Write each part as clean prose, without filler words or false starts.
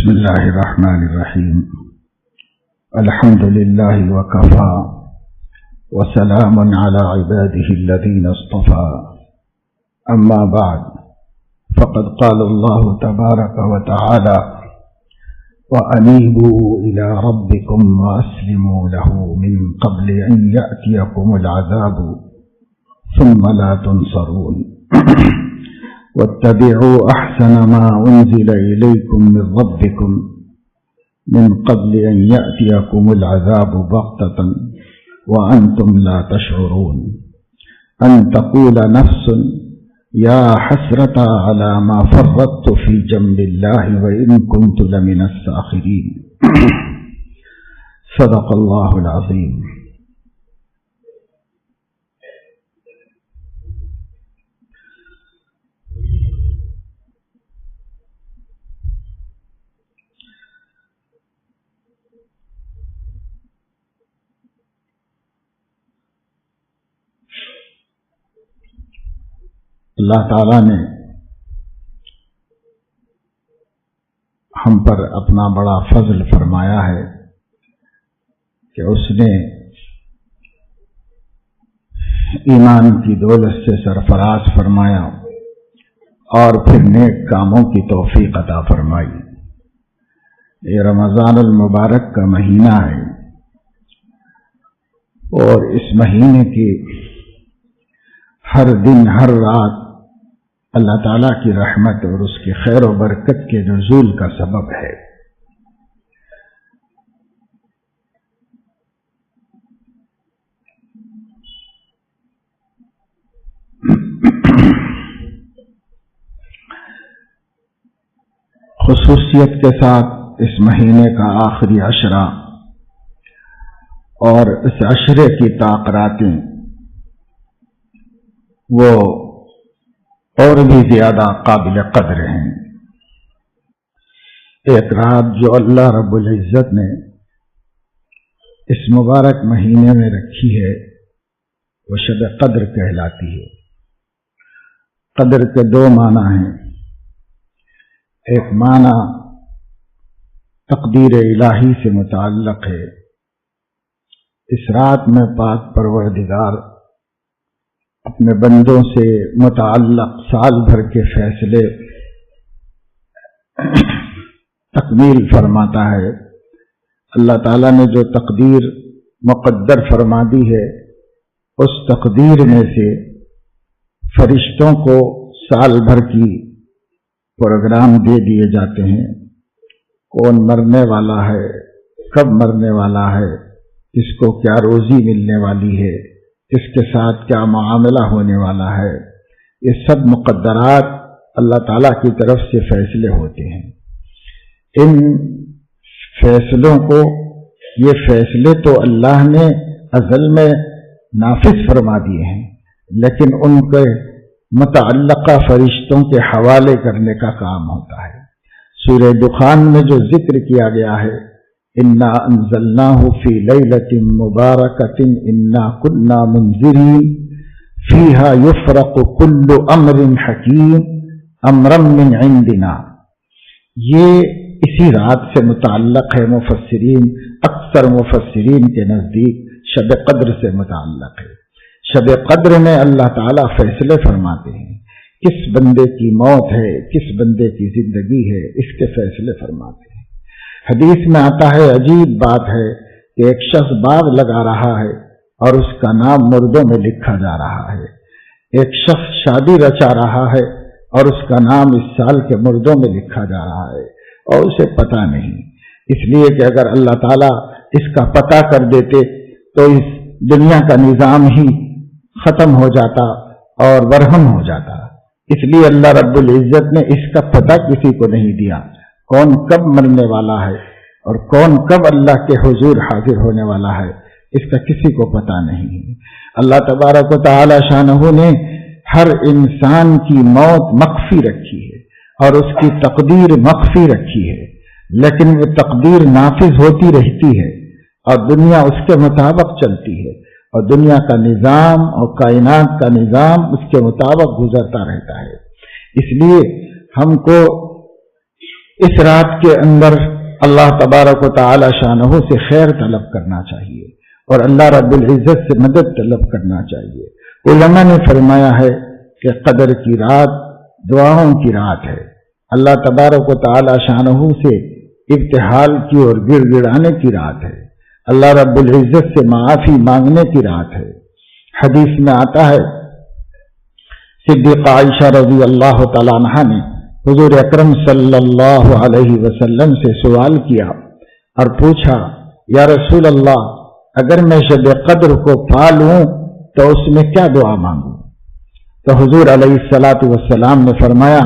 بسم الله الرحمن الرحيم. الحمد لله وكفى وسلام على عباده الذين اصطفى. أما بعد، فقد قال الله تبارك وتعالى: وأنيبوا إلى ربكم وأسلموا له من قبل أن يأتيكم العذاب ثم لا تنصرون. واتبعوا أحسن ما أنزل إليكم من ربكم من قبل أن يأتيكم العذاب بغتة وأنتم لا تشعرون. أن تقول نفس يا حسرة على ما فرطت في جنب الله وإن كنت لمن الساخرين. صدق الله العظيم. اللہ تعالیٰ نے ہم پر اپنا بڑا فضل فرمایا ہے کہ اس نے ایمان کی دولت سے سرفراز فرمایا اور پھر نیک کاموں کی توفیق عطا فرمائی. یہ رمضان المبارک کا مہینہ ہے اور اس مہینے کی ہر دن ہر رات اللہ تعالیٰ کی رحمت اور اس کی خیر و برکت کے نزول کا سبب ہے. خصوصیت کے ساتھ اس مہینے کا آخری عشرہ اور اس عشرے کی تاثراتیں وہ اور بھی زیادہ قابل قدر ہیں. ایک رات جو اللہ رب العزت نے اس مبارک مہینے میں رکھی ہے وہ شب قدر کہلاتی ہے. قدر کے دو معنی ہیں. ایک معنی تقدیر الہی سے متعلق ہے. اس رات میں پاک پروردگار اپنے بندوں سے متعلق سال بھر کے فیصلے تکمیل فرماتا ہے. اللہ تعالیٰ نے جو تقدیر مقدر فرما دی ہے اس تقدیر میں سے فرشتوں کو سال بھر کی پروگرام دے دیے جاتے ہیں. کون مرنے والا ہے، کب مرنے والا ہے، کس کو کیا روزی ملنے والی ہے، اس کے ساتھ کیا معاملہ ہونے والا ہے. یہ سب مقدرات اللہ تعالیٰ کی طرف سے فیصلے ہوتے ہیں. ان فیصلوں کو، یہ فیصلے تو اللہ نے ازل میں نافذ فرما دیے ہیں لیکن ان کے متعلقہ فرشتوں کے حوالے کرنے کا کام ہوتا ہے. سورہ دخان میں جو ذکر کیا گیا ہے انا انزلناہ فی لیلۃ مبارکۃ انا کنا منذرین فیہا یفرق کل امر حکیم امرا من عندنا، یہ اسی رات سے متعلق ہے. مفسرین، اکثر مفسرین کے نزدیک شب قدر سے متعلق ہے. شب قدر میں اللہ تعالیٰ فیصلے فرماتے ہیں. کس بندے کی موت ہے، کس بندے کی زندگی ہے، اس کے فیصلے فرماتے ہیں. حدیث میں آتا ہے، عجیب بات ہے کہ ایک شخص باغ لگا رہا ہے اور اس کا نام مردوں میں لکھا جا رہا ہے. ایک شخص شادی رچا رہا ہے اور اس کا نام اس سال کے مردوں میں لکھا جا رہا ہے اور اسے پتہ نہیں. اس لیے کہ اگر اللہ تعالیٰ اس کا پتہ کر دیتے تو اس دنیا کا نظام ہی ختم ہو جاتا اور برہم ہو جاتا. اس لیے اللہ رب العزت نے اس کا پتہ کسی کو نہیں دیا، کون کب مرنے والا ہے اور کون کب اللہ کے حضور حاضر ہونے والا ہے اس کا کسی کو پتہ نہیں. اللہ تبارک و تعالی شانہ نے ہر انسان کی موت مخفی رکھی ہے اور اس کی تقدیر مخفی رکھی ہے، لیکن وہ تقدیر نافذ ہوتی رہتی ہے اور دنیا اس کے مطابق چلتی ہے اور دنیا کا نظام اور کائنات کا نظام اس کے مطابق گزرتا رہتا ہے. اس لیے ہم کو اس رات کے اندر اللہ تبارک و تعالی شانہ سے خیر طلب کرنا چاہیے اور اللہ رب العزت سے مدد طلب کرنا چاہیے۔ علماء نے فرمایا ہے کہ قدر کی رات دعاؤں کی رات ہے، اللہ تبارک و تعالی شانہ سے ابتحال کی اور گڑ گڑانے کی رات ہے، اللہ رب العزت سے معافی مانگنے کی رات ہے۔ حدیث میں آتا ہے صدیقہ عائشہ رضی اللہ تعالی عنہا نے حضور اکرم صلی اللہ علیہ وسلم سے سوال کیا اور پوچھا، یا رسول اللہ، اگر میں شب قدر کو پا لوں تو اس میں کیا دعا مانگوں؟ تو حضور علیہ الصلاۃ والسلام نے فرمایا،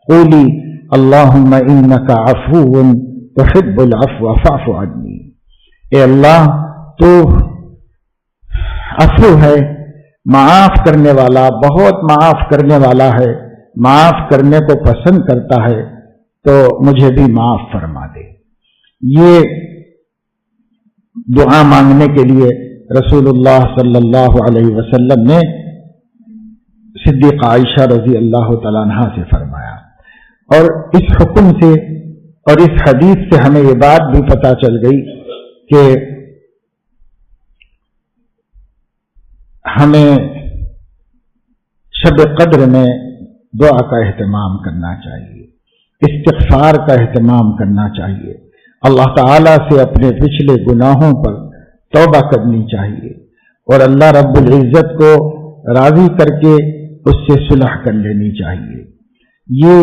قولی اللہم انک عفو تحب العفو فاعف عنی، اے اللہ تو عفو ہے، معاف کرنے والا، بہت معاف کرنے والا ہے، معاف کرنے کو پسند کرتا ہے، تو مجھے بھی معاف فرما دے۔ یہ دعا مانگنے کے لیے رسول اللہ صلی اللہ علیہ وسلم نے صدیقہ عائشہ رضی اللہ تعالیٰ عنہا سے فرمایا۔ اور اس حکم سے اور اس حدیث سے ہمیں یہ بات بھی پتہ چل گئی کہ ہمیں شب قدر میں دعا کا اہتمام کرنا چاہیے، استغفار کا اہتمام کرنا چاہیے، اللہ تعالیٰ سے اپنے پچھلے گناہوں پر توبہ کرنی چاہیے اور اللہ رب العزت کو راضی کر کے اس سے صلح کر لینی چاہیے۔ یہ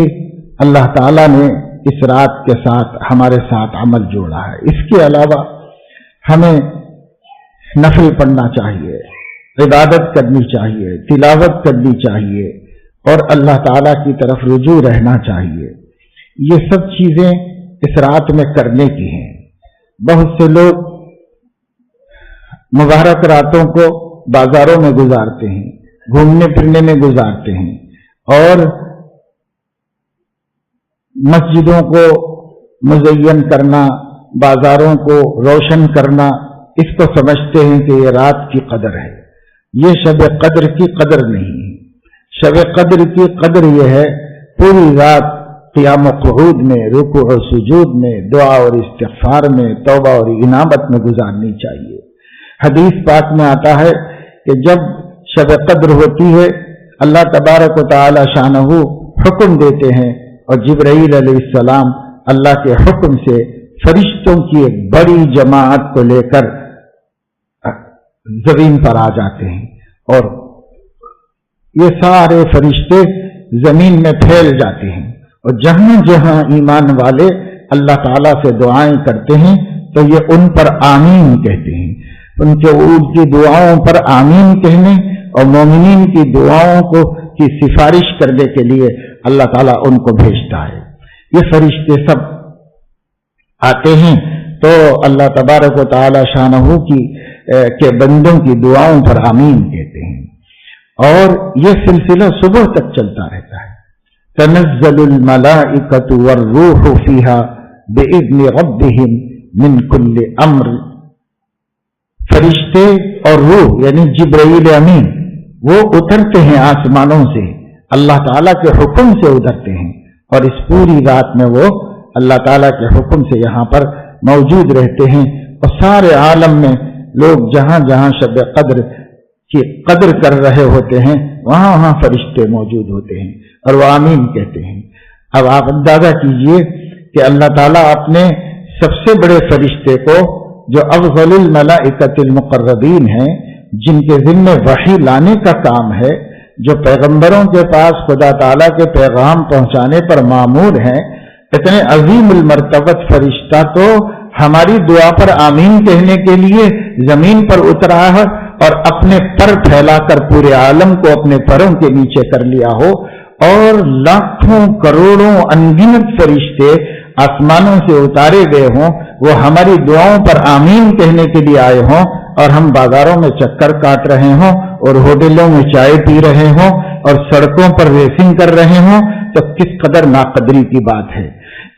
اللہ تعالیٰ نے اس رات کے ساتھ ہمارے ساتھ عمل جوڑا ہے۔ اس کے علاوہ ہمیں نفل پڑھنا چاہیے، عبادت کرنی چاہیے، تلاوت کرنی چاہیے اور اللہ تعالیٰ کی طرف رجوع رہنا چاہیے۔ یہ سب چیزیں اس رات میں کرنے کی ہیں۔ بہت سے لوگ مبارک راتوں کو بازاروں میں گزارتے ہیں، گھومنے پھرنے میں گزارتے ہیں اور مسجدوں کو مزین کرنا، بازاروں کو روشن کرنا، اس کو سمجھتے ہیں کہ یہ رات کی قدر ہے۔ یہ شب قدر کی قدر نہیں ہے۔ شب قدر کی قدر یہ ہے پوری رات قیام و قعود میں، رکوع و سجود میں، دعا اور استغفار میں، توبہ اور انابت میں گزارنی چاہیے۔ حدیث پاک میں آتا ہے کہ جب شب قدر ہوتی ہے اللہ تبارک و تعالی شانہ حکم دیتے ہیں اور جبرائیل علیہ السلام اللہ کے حکم سے فرشتوں کی ایک بڑی جماعت کو لے کر زمین پر آ جاتے ہیں اور یہ سارے فرشتے زمین میں پھیل جاتے ہیں اور جہاں جہاں ایمان والے اللہ تعالیٰ سے دعائیں کرتے ہیں تو یہ ان پر آمین کہتے ہیں۔ ان کی دعاؤں پر آمین کہنے اور مومنین کی دعاؤں کی سفارش کرنے کے لیے اللہ تعالیٰ ان کو بھیجتا ہے۔ یہ فرشتے سب آتے ہیں تو اللہ تبارک و تعالی شانہ کے بندوں کی دعاؤں پر آمین کہتے ہیں اور یہ سلسلہ صبح تک چلتا رہتا ہے۔ تنزل الملائکۃ والروح فیہا بإذن ربہم من کل امر، فرشتے اور روح یعنی جبرائیل امین وہ اترتے ہیں آسمانوں سے، اللہ تعالیٰ کے حکم سے اترتے ہیں اور اس پوری رات میں وہ اللہ تعالیٰ کے حکم سے یہاں پر موجود رہتے ہیں اور سارے عالم میں لوگ جہاں جہاں شب قدر کی قدر کر رہے ہوتے ہیں وہاں وہاں فرشتے موجود ہوتے ہیں اور وہ آمین کہتے ہیں۔ اب آپ اندازہ کیجئے کہ اللہ تعالیٰ اپنے سب سے بڑے فرشتے کو جو افضل الملائکۃ المقربین ہیں، جن کے ذمہ وحی لانے کا کام ہے، جو پیغمبروں کے پاس خدا تعالیٰ کے پیغام پہنچانے پر مامور ہیں، اتنے عظیم المرتبت فرشتہ تو ہماری دعا پر آمین کہنے کے لیے زمین پر اترا ہے اور اپنے پر پھیلا کر پورے عالم کو اپنے پروں کے نیچے کر لیا ہو اور لاکھوں کروڑوں انگنت فرشتے آسمانوں سے اتارے گئے ہوں، وہ ہماری دعاؤں پر آمین کہنے کے لیے آئے ہوں اور ہم بازاروں میں چکر کاٹ رہے ہوں اور ہوٹلوں میں چائے پی رہے ہوں اور سڑکوں پر ریسنگ کر رہے ہوں تو کس قدر ناقدری کی بات ہے۔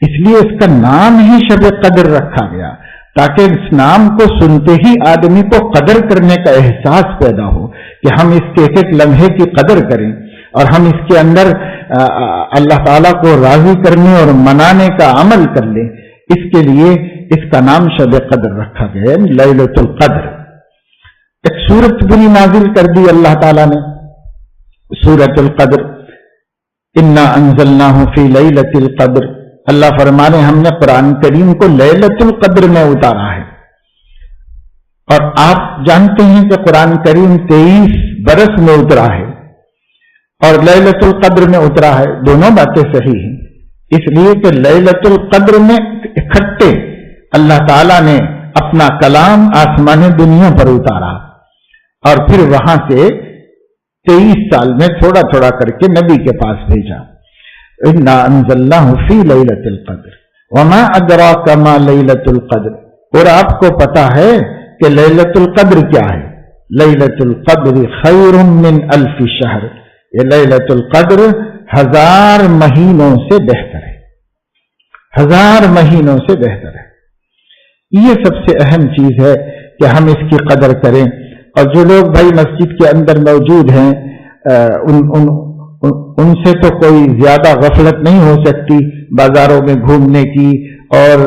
اس لیے اس کا نام ہی شب قدر رکھا گیا تاکہ اس نام کو سنتے ہی آدمی کو قدر کرنے کا احساس پیدا ہو کہ ہم اس کے ایک ایک لمحے کی قدر کریں اور ہم اس کے اندر اللہ تعالیٰ کو راضی کرنے اور منانے کا عمل کر لیں، اس کے لیے اس کا نام شب قدر رکھا گیا، لیلۃ القدر۔ ایک سورت بھی نازل کر دی اللہ تعالیٰ نے، سورۃ القدر، انا انزلناہ فی لیلۃ القدر۔ اللہ فرمانے ہم نے قرآن کریم کو لیلۃ القدر میں اتارا ہے، اور آپ جانتے ہیں کہ قرآن کریم 23 برس میں اترا ہے اور لیلۃ القدر میں اترا ہے، دونوں باتیں صحیح ہیں، اس لیے کہ لیلۃ القدر میں اکٹھے اللہ تعالیٰ نے اپنا کلام آسمان دنیا پر اتارا، اور پھر وہاں سے 23 سال میں تھوڑا تھوڑا کر کے نبی کے پاس بھیجا۔ انا انزلناہ فی لیلۃ القدر وما ادراک ما لیلۃ القدر، اور آپ کو پتا ہے کہ لیلۃ القدر کیا ہے؟ لیلۃ القدر خیر من الف شہر، یہ لیلۃ القدر 1000 مہینوں سے بہتر ہے، 1000 مہینوں سے بہتر ہے۔ یہ سب سے اہم چیز ہے کہ ہم اس کی قدر کریں، اور جو لوگ بھائی مسجد کے اندر موجود ہیں ان سے تو کوئی زیادہ غفلت نہیں ہو سکتی بازاروں میں گھومنے کی اور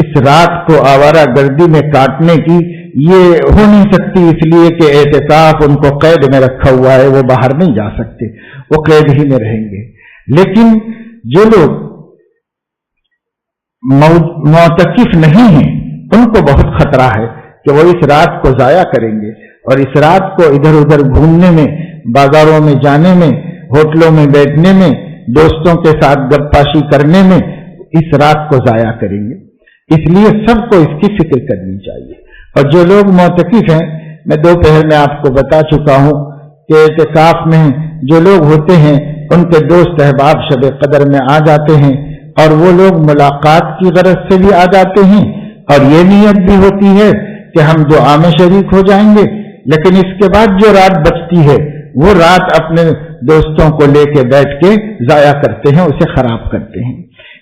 اس رات کو آوارہ گردی میں کاٹنے کی، یہ ہو نہیں سکتی، اس لیے کہ اعتکاف ان کو قید میں رکھا ہوا ہے، وہ باہر نہیں جا سکتے، وہ قید ہی میں رہیں گے۔ لیکن جو لوگ معتکف نہیں ہیں ان کو بہت خطرہ ہے کہ وہ اس رات کو ضائع کریں گے، اور اس رات کو ادھر ادھر گھومنے میں، بازاروں میں جانے میں، ہوٹلوں میں بیٹھنے میں، دوستوں کے ساتھ گپ پاشی کرنے میں اس رات کو ضائع کریں گے۔ اس لیے سب کو اس کی فکر کرنی چاہیے۔ اور جو لوگ معتکف ہیں، میں دوپہر میں آپ کو بتا چکا ہوں کہ اعتکاف میں جو لوگ ہوتے ہیں ان کے دوست احباب شب قدر میں آ جاتے ہیں، اور وہ لوگ ملاقات کی غرض سے بھی آ جاتے ہیں، اور یہ نیت بھی ہوتی ہے کہ ہم دعا میں شریک ہو جائیں گے، لیکن اس کے بعد جو رات بچتی ہے وہ رات اپنے دوستوں کو لے کے بیٹھ کے ضائع کرتے ہیں، اسے خراب کرتے ہیں۔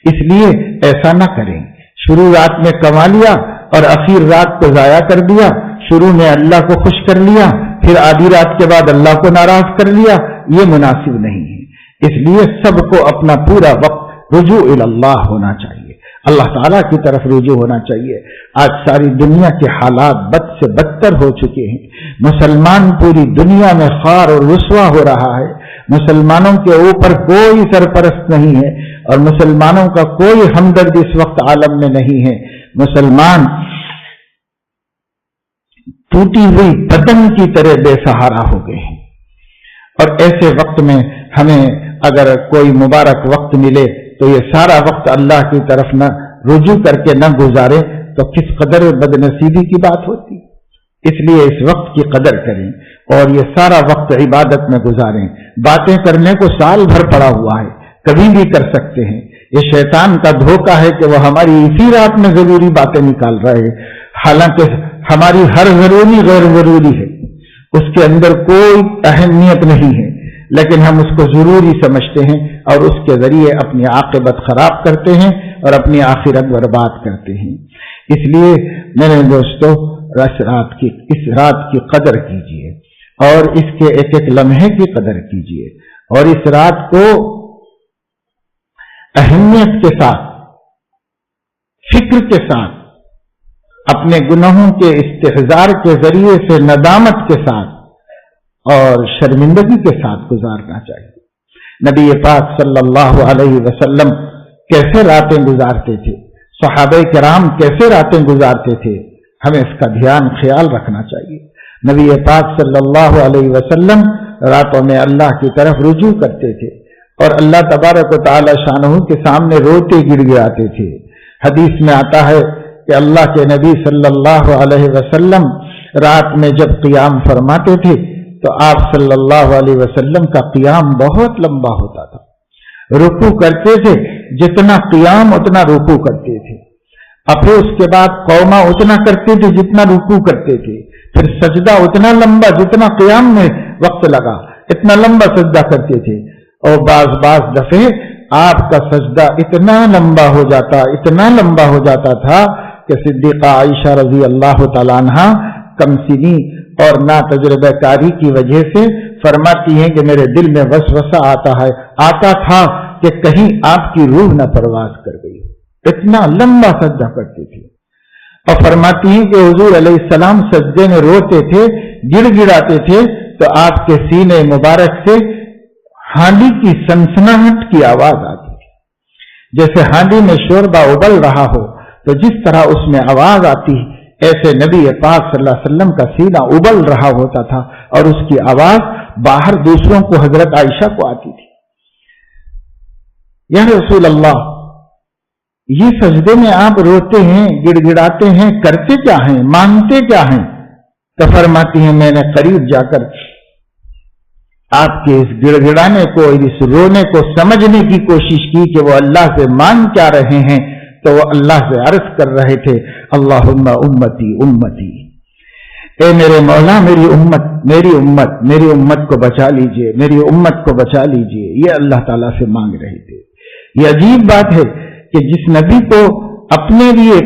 اس لیے ایسا نہ کریں، شروع رات میں کما لیا اور اخیر رات کو ضائع کر دیا، شروع میں اللہ کو خوش کر لیا، پھر آدھی رات کے بعد اللہ کو ناراض کر لیا، یہ مناسب نہیں ہے۔ اس لیے سب کو اپنا پورا وقت رجوع اللہ ہونا چاہیے، اللہ تعالیٰ کی طرف رجوع ہونا چاہیے۔ آج ساری دنیا کے حالات بد سے بدتر ہو چکے ہیں، مسلمان پوری دنیا میں خوار اور رسوا ہو رہا ہے، مسلمانوں کے اوپر کوئی سرپرست نہیں ہے، اور مسلمانوں کا کوئی ہمدرد اس وقت عالم میں نہیں ہے۔ مسلمان ٹوٹی ہوئی پتنگ کی طرح بے سہارا ہو گئے ہیں، اور ایسے وقت میں ہمیں اگر کوئی مبارک وقت ملے تو یہ سارا وقت اللہ کی طرف نہ رجوع کر کے نہ گزارے تو کس قدر بد نصیبی کی بات ہوتی۔ اس لیے اس وقت کی قدر کریں اور یہ سارا وقت عبادت میں گزاریں۔ باتیں کرنے کو سال بھر پڑا ہوا ہے، کبھی بھی کر سکتے ہیں۔ یہ شیطان کا دھوکہ ہے کہ وہ ہماری اسی رات میں ضروری باتیں نکال رہے ہیں، حالانکہ ہماری ہر ضروری غیر ضروری ہے، اس کے اندر کوئی اہمیت نہیں ہے، لیکن ہم اس کو ضروری سمجھتے ہیں اور اس کے ذریعے اپنی عاقبت خراب کرتے ہیں اور اپنی آخرت برباد کرتے ہیں۔ اس لیے میرے دوستو، اس رات کی قدر کیجیے اور اس کے ایک ایک لمحے کی قدر کیجیے، اور اس رات کو اہمیت کے ساتھ، فکر کے ساتھ، اپنے گناہوں کے استحضار کے ذریعے سے ندامت کے ساتھ اور شرمندگی کے ساتھ گزارنا چاہیے۔ نبی پاک صلی اللہ علیہ وسلم کیسے راتیں گزارتے تھے، صحابہ کرام کیسے راتیں گزارتے تھے، ہمیں اس کا دھیان خیال رکھنا چاہیے۔ نبی پاک صلی اللہ علیہ وسلم راتوں میں اللہ کی طرف رجوع کرتے تھے اور اللہ تبارک و تعالی شانہ کے سامنے روتے گڑ گڑاتے تھے۔ حدیث میں آتا ہے کہ اللہ کے نبی صلی اللہ علیہ وسلم رات میں جب قیام فرماتے تھے تو آپ صلی اللہ علیہ وسلم کا قیام بہت لمبا ہوتا تھا، رکوع کرتے تھے جتنا قیام اتنا رکوع کرتے تھے، پھر اس کے بعد قوما اتنا کرتے تھے جتنا رکوع کرتے تھے، پھر سجدہ اتنا لمبا جتنا قیام میں وقت لگا، اتنا لمبا سجدہ کرتے تھے، اور بعض دفعے آپ کا سجدہ اتنا لمبا ہو جاتا تھا کہ صدیقہ عائشہ رضی اللہ تعالیٰ عنہا کم سنی اور نا تجربہ کاری کی وجہ سے فرماتی ہیں کہ میرے دل میں وسوسہ آتا تھا کہ کہیں آپ کی روح نہ پرواز کر گئی. اتنا لمبا سجدہ کرتی تھی. اور فرماتی ہیں کہ حضور علیہ السلام سجدے میں روتے تھے, گڑ گڑاتے تھے, تو آپ کے سینے مبارک سے ہانڈی کی سنسناہٹ کی آواز آتی تھی. جیسے ہانڈی میں شوربہ ابل رہا ہو تو جس طرح اس میں آواز آتی, ایسے نبی پاک صلی اللہ علیہ وسلم کا سینہ ابل رہا ہوتا تھا اور اس کی آواز باہر دوسروں کو, حضرت عائشہ کو آتی تھی. یا رسول اللہ, یہ سجدے میں آپ روتے ہیں, گڑ گڑاتے ہیں, کرتے کیا ہیں, مانگتے کیا ہیں؟ تو فرماتی ہیں میں نے قریب جا کر آپ کے اس گڑ گڑانے کو, اس رونے کو سمجھنے کی کوشش کی کہ وہ اللہ سے مانگ کیا رہے ہیں. تو وہ اللہ سے عرض کر رہے تھے, اللہم امتی امتی, اے میرے مولا میری امت میری امت, میری امت کو بچا لیجئے, میری امت کو بچا لیجئے. یہ اللہ تعالیٰ سے مانگ رہے تھے. یہ عجیب بات ہے کہ جس نبی کو اپنے لیے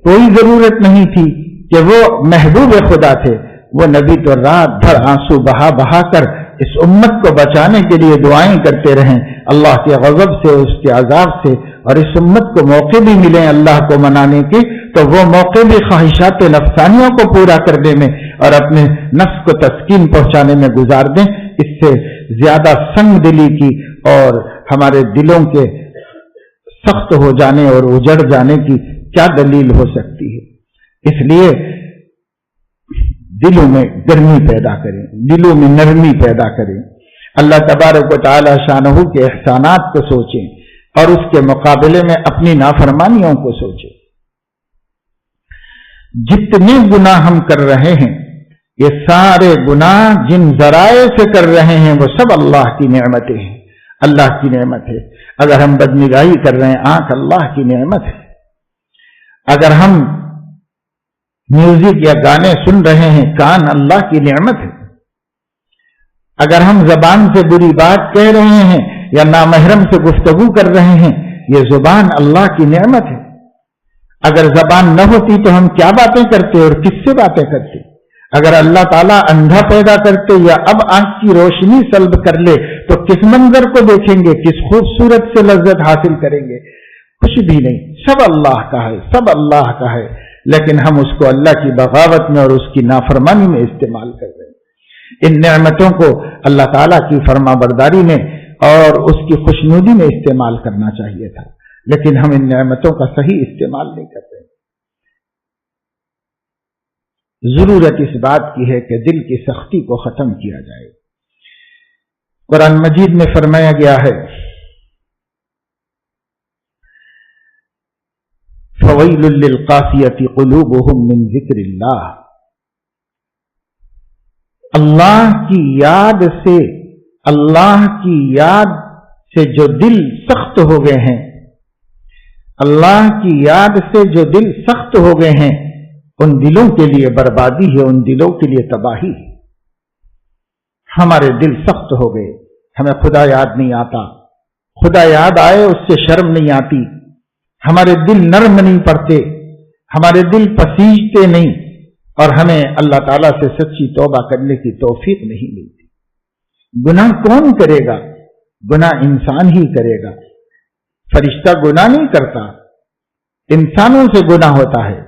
کوئی ضرورت نہیں تھی کہ وہ محبوب خدا تھے, وہ نبی تو رات بھر آنسو بہا بہا کر اس امت کو بچانے کے لیے دعائیں کرتے رہیں اللہ کے غضب سے, اس کے عذاب سے. اور اس امت کو موقع بھی ملیں اللہ کو منانے کے, تو وہ موقع بھی خواہشات نفسانیوں کو پورا کرنے میں اور اپنے نفس کو تسکین پہنچانے میں گزار دیں. اس سے زیادہ سنگ دلی کی اور ہمارے دلوں کے سخت ہو جانے اور اجڑ جانے کی کیا دلیل ہو سکتی ہے؟ اس لیے دلوں میں گرمی پیدا کریں, دلوں میں نرمی پیدا کریں. اللہ تبارک و تعالی شانہ کے احسانات کو سوچیں اور اس کے مقابلے میں اپنی نافرمانیوں کو سوچیں. جتنے گناہ ہم کر رہے ہیں, یہ سارے گناہ جن ذرائع سے کر رہے ہیں وہ سب اللہ کی نعمتیں ہیں, اللہ کی نعمت ہے. اگر ہم بدنگاہی کر رہے ہیں, آنکھ اللہ کی نعمت ہے. اگر ہم میوزک یا گانے سن رہے ہیں, کان اللہ کی نعمت ہے. اگر ہم زبان سے بری بات کہہ رہے ہیں یا نامحرم سے گفتگو کر رہے ہیں, یہ زبان اللہ کی نعمت ہے. اگر زبان نہ ہوتی تو ہم کیا باتیں کرتے اور کس سے باتیں کرتے؟ اگر اللہ تعالیٰ اندھا پیدا کرتے یا اب آنکھ کی روشنی سلب کر لے تو کس منظر کو دیکھیں گے, کس خوبصورت سے لذت حاصل کریں گے؟ کچھ بھی نہیں. سب اللہ کا ہے, سب اللہ کا ہے, لیکن ہم اس کو اللہ کی بغاوت میں اور اس کی نافرمانی میں استعمال کر رہے ہیں. ان نعمتوں کو اللہ تعالیٰ کی فرما برداری میں اور اس کی خوشنودی میں استعمال کرنا چاہیے تھا, لیکن ہم ان نعمتوں کا صحیح استعمال نہیں کرتے. ضرورت اس بات کی ہے کہ دل کی سختی کو ختم کیا جائے. قرآن مجید میں فرمایا گیا ہے, فَوَيْلٌ لِّلْقَاسِيَةِ قُلُوبُهُم مِّن ذِكْرِ اللَّهِ. اللہ کی یاد سے, اللہ کی یاد سے جو دل سخت ہو گئے ہیں, اللہ کی یاد سے جو دل سخت ہو گئے ہیں, ان دلوں کے لیے بربادی ہے, ان دلوں کے لیے تباہی ہے. ہمارے دل سخت ہو گئے, ہمیں خدا یاد نہیں آتا, خدا یاد آئے اس سے شرم نہیں آتی, ہمارے دل نرم نہیں پڑتے, ہمارے دل پسیجتے نہیں, اور ہمیں اللہ تعالیٰ سے سچی توبہ کرنے کی توفیق نہیں ملتی. گناہ کون کرے گا؟ گناہ انسان ہی کرے گا. فرشتہ گناہ نہیں کرتا, انسانوں سے گناہ ہوتا ہے.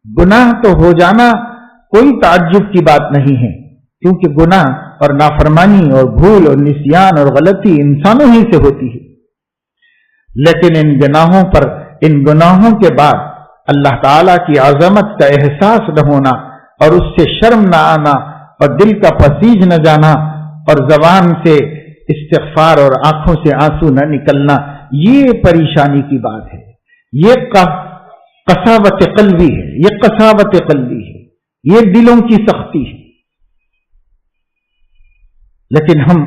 گناہ تو ہو جانا کوئی تعجب کی بات نہیں ہے, کیونکہ گناہ اور نافرمانی اور بھول اور نسیان اور غلطی انسانوں ہی سے ہوتی ہے. لیکن ان گناہوں پر, ان گناہوں کے بعد اللہ تعالیٰ کی عظمت کا احساس نہ ہونا اور اس سے شرم نہ آنا اور دل کا پسیج نہ جانا اور زبان سے استغفار اور آنکھوں سے آنسو نہ نکلنا, یہ پریشانی کی بات ہے. یہ قساوت قلبی ہے, یہ قساوت قلبی ہے, یہ دلوں کی سختی ہے. لیکن ہم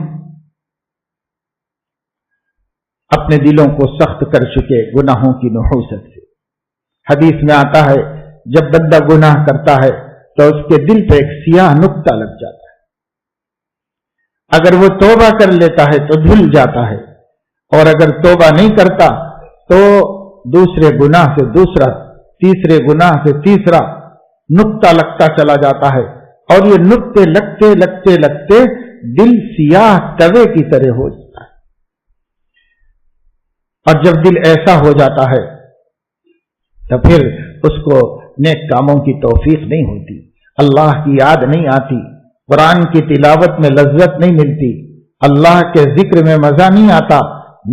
اپنے دلوں کو سخت کر چکے گناہوں کی نحوست سے. حدیث میں آتا ہے جب بندہ گناہ کرتا ہے تو اس کے دل پہ ایک سیاہ نقطہ لگ جاتا ہے. اگر وہ توبہ کر لیتا ہے تو دھل جاتا ہے, اور اگر توبہ نہیں کرتا تو دوسرے گناہ سے دوسرا, تیسرے گناہ سے تیسرا نقطہ لگتا چلا جاتا ہے, اور یہ نقطے لگتے لگتے لگتے دل سیاہ توے کی طرح ہو جاتا ہے. اور جب دل ایسا ہو جاتا ہے تو پھر اس کو نیک کاموں کی توفیق نہیں ہوتی، اللہ کی یاد نہیں آتی، قرآن کی تلاوت میں لذت نہیں ملتی، اللہ کے ذکر میں مزہ نہیں آتا،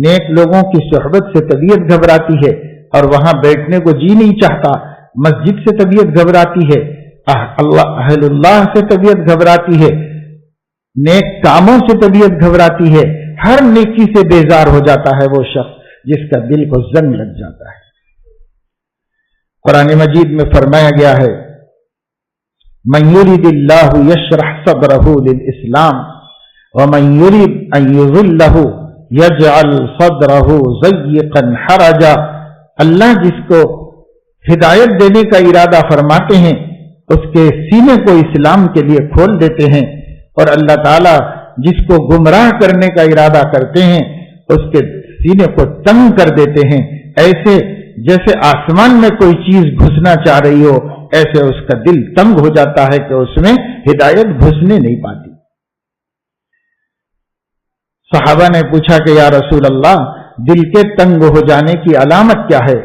نیک لوگوں کی صحبت سے طبیعت گھبراتی ہے اور وہاں بیٹھنے کو جی نہیں چاہتا، مسجد سے طبیعت گھبراتی ہے، اہل اللہ سے طبیعت گھبراتی ہے، نیک کاموں سے طبیعت گھبراتی ہے، ہر نیکی سے بیزار ہو جاتا ہے وہ شخص جس کا دل کو زنگ لگ جاتا ہے. قرآن مجید میں فرمایا گیا ہے من یرید اللہ یشرح صدرہ للاسلام ومن یرید ان یضلہ یجعل صدرہ ضیقا حرجا. اللہ جس کو ہدایت دینے کا ارادہ فرماتے ہیں اس کے سینے کو اسلام کے لیے کھول دیتے ہیں، اور اللہ تعالی جس کو گمراہ کرنے کا ارادہ کرتے ہیں اس کے سینے کو تنگ کر دیتے ہیں، ایسے جیسے آسمان میں کوئی چیز گھسنا چاہ رہی ہو ایسے اس کا دل تنگ ہو جاتا ہے کہ اس میں ہدایت گھسنے نہیں پاتی. صحابہ نے پوچھا کہ یا رسول اللہ دل کے تنگ ہو جانے کی علامت کیا ہے؟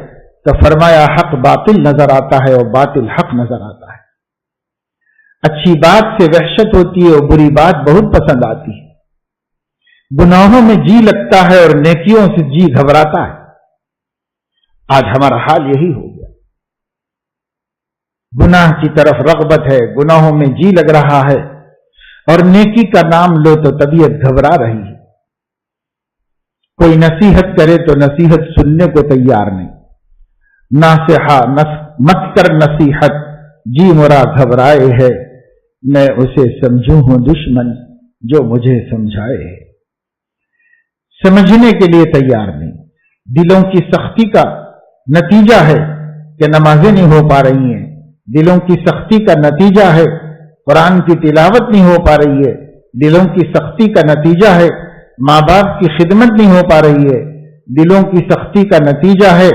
تو فرمایا حق باطل نظر آتا ہے اور باطل حق نظر آتا ہے. اچھی بات سے وحشت ہوتی ہے اور بری بات بہت پسند آتی ہے. گناہوں میں جی لگتا ہے اور نیکیوں سے جی گھبراتا ہے. آج ہمارا حال یہی ہو گیا، گناہ کی طرف رغبت ہے، گناہوں میں جی لگ رہا ہے، اور نیکی کا نام لو تو طبیعت گھبرا رہی ہے. کوئی نصیحت کرے تو نصیحت سننے کو تیار نہیں. ناصحہ مت کر نصیحت، جی مرا گھبرائے ہے، میں اسے سمجھوں ہوں دشمن جو مجھے سمجھائے ہے. سمجھنے کے لیے تیار نہیں. دلوں کی سختی کا نتیجہ ہے کہ نمازیں نہیں ہو پا رہی ہیں، دلوں کی سختی کا نتیجہ ہے قرآن کی تلاوت نہیں ہو پا رہی ہے، دلوں کی سختی کا نتیجہ ہے ماں باپ کی خدمت نہیں ہو پا رہی ہے، دلوں کی سختی کا نتیجہ ہے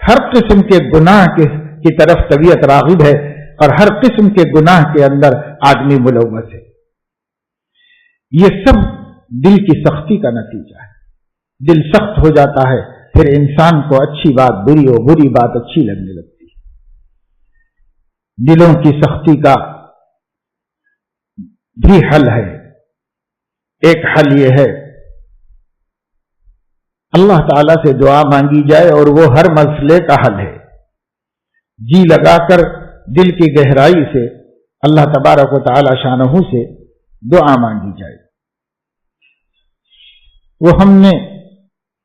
ہر قسم کے گناہ کی طرف طبیعت راغب ہے، اور ہر قسم کے گناہ کے اندر آدمی ملوث ہے. یہ سب دل کی سختی کا نتیجہ ہے. دل سخت ہو جاتا ہے پھر انسان کو اچھی بات بری اور بری بات اچھی لگنے لگتی ہے. دلوں کی سختی کا بھی حل ہے. ایک حل یہ ہے اللہ تعالیٰ سے دعا مانگی جائے اور وہ ہر مسئلے کا حل ہے. جی لگا کر دل کی گہرائی سے اللہ تبارک و تعالی شانہ سے دعا مانگی جائے. وہ ہم نے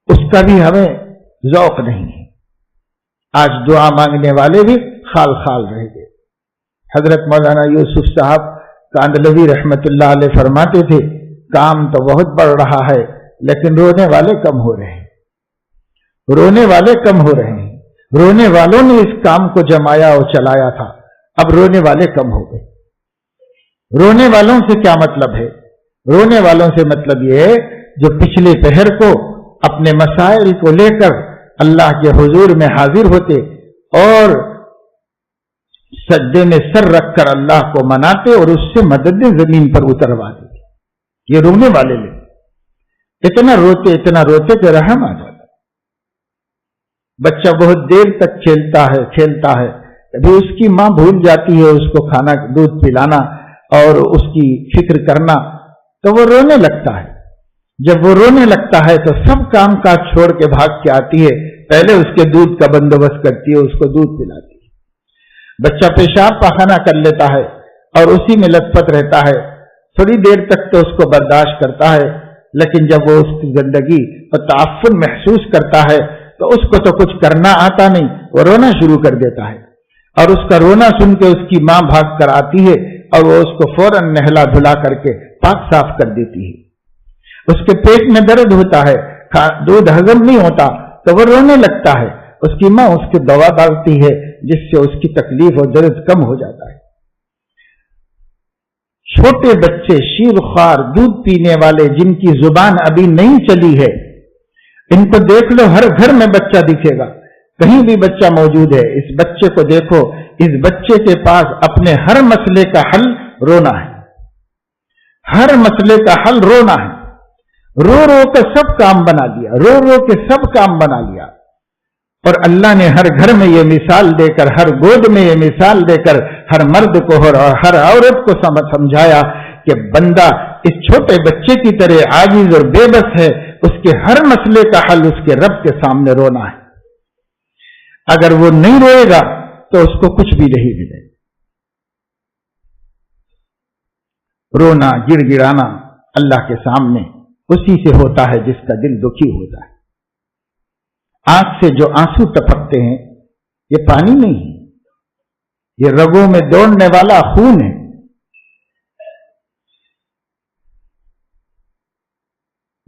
اس کا بھی ہمیں ذوق نہیں ہے. آج دعا مانگنے والے بھی خال خال رہ گئے. حضرت مولانا یوسف صاحب کاندلوی رحمت اللہ علیہ فرماتے تھے کام تو بہت بڑھ رہا ہے لیکن رونے والے کم ہو رہے ہیں. رونے والے کم ہو رہے ہیں. رونے والوں نے اس کام کو جمایا اور چلایا تھا، اب رونے والے کم ہو گئے. رونے والوں سے کیا مطلب ہے؟ رونے والوں سے مطلب یہ ہے جو پچھلے پہر کو اپنے مسائل کو لے کر اللہ کے حضور میں حاضر ہوتے اور سجدے میں سر رکھ کر اللہ کو مناتے اور اس سے مدد زمین پر اتروا دیتے. یہ رونے والے لوگ اتنا روتے کہ رحم آ جاتا. بچہ بہت دیر تک کھیلتا ہے کبھی اس کی ماں بھول جاتی ہے اس کو کھانا دودھ پلانا اور اس کی فکر کرنا تو وہ رونے لگتا ہے. جب وہ رونے لگتا ہے تو سب کام کاج چھوڑ کے بھاگ کے آتی ہے، پہلے اس کے دودھ کا بندوبست کرتی ہے، اس کو دودھ پلاتی ہے. بچہ پیشاب پاخانہ کر لیتا ہے اور اسی میں لت پت رہتا ہے، تھوڑی دیر تک تو اس کو برداشت کرتا ہے، لیکن جب وہ اس کی گندگی اور تعفن محسوس کرتا ہے تو اس کو تو کچھ کرنا آتا نہیں، وہ رونا شروع کر دیتا ہے. اور اس کا رونا سن کے اس کی ماں بھاگ کر آتی ہے اور وہ اس کو فوراً نہلا دھلا کر کے پاک صاف کر دیتی ہے. اس کے پیٹ میں درد ہوتا ہے، دودھ ہضم نہیں ہوتا تو وہ رونے لگتا ہے. اس کی ماں اس کی دوا ڈالتی ہے جس سے اس کی تکلیف اور درد کم ہو جاتا ہے. چھوٹے بچے شیر خوار دودھ پینے والے جن کی زبان ابھی نہیں چلی ہے، ان کو دیکھ لو، ہر گھر میں بچہ دکھے گا، کہیں بھی بچہ موجود ہے. اس بچے کو دیکھو، اس بچے کے پاس اپنے ہر مسئلے کا حل رونا ہے. ہر مسئلے کا حل رونا ہے. رو رو کر سب کام بنا لیا, رو رو کے سب کام بنا لیا. اور اللہ نے ہر گھر میں یہ مثال دے کر, ہر گود میں یہ مثال دے کر ہر مرد کو اور ہر عورت کو سمجھایا کہ بندہ اس چھوٹے بچے کی طرح عاجز اور بے بس ہے. اس کے ہر مسئلے کا حل اس کے رب کے سامنے رونا ہے. اگر وہ نہیں روئے گا تو اس کو کچھ بھی نہیں ملے. رونا گڑ گڑانا اللہ کے سامنے اسی سے ہوتا ہے جس کا دل دکھی ہوتا ہے. آنکھ سے جو آنسو ٹپکتے ہیں یہ پانی نہیں ہے, یہ رگوں میں دوڑنے والا خون ہے.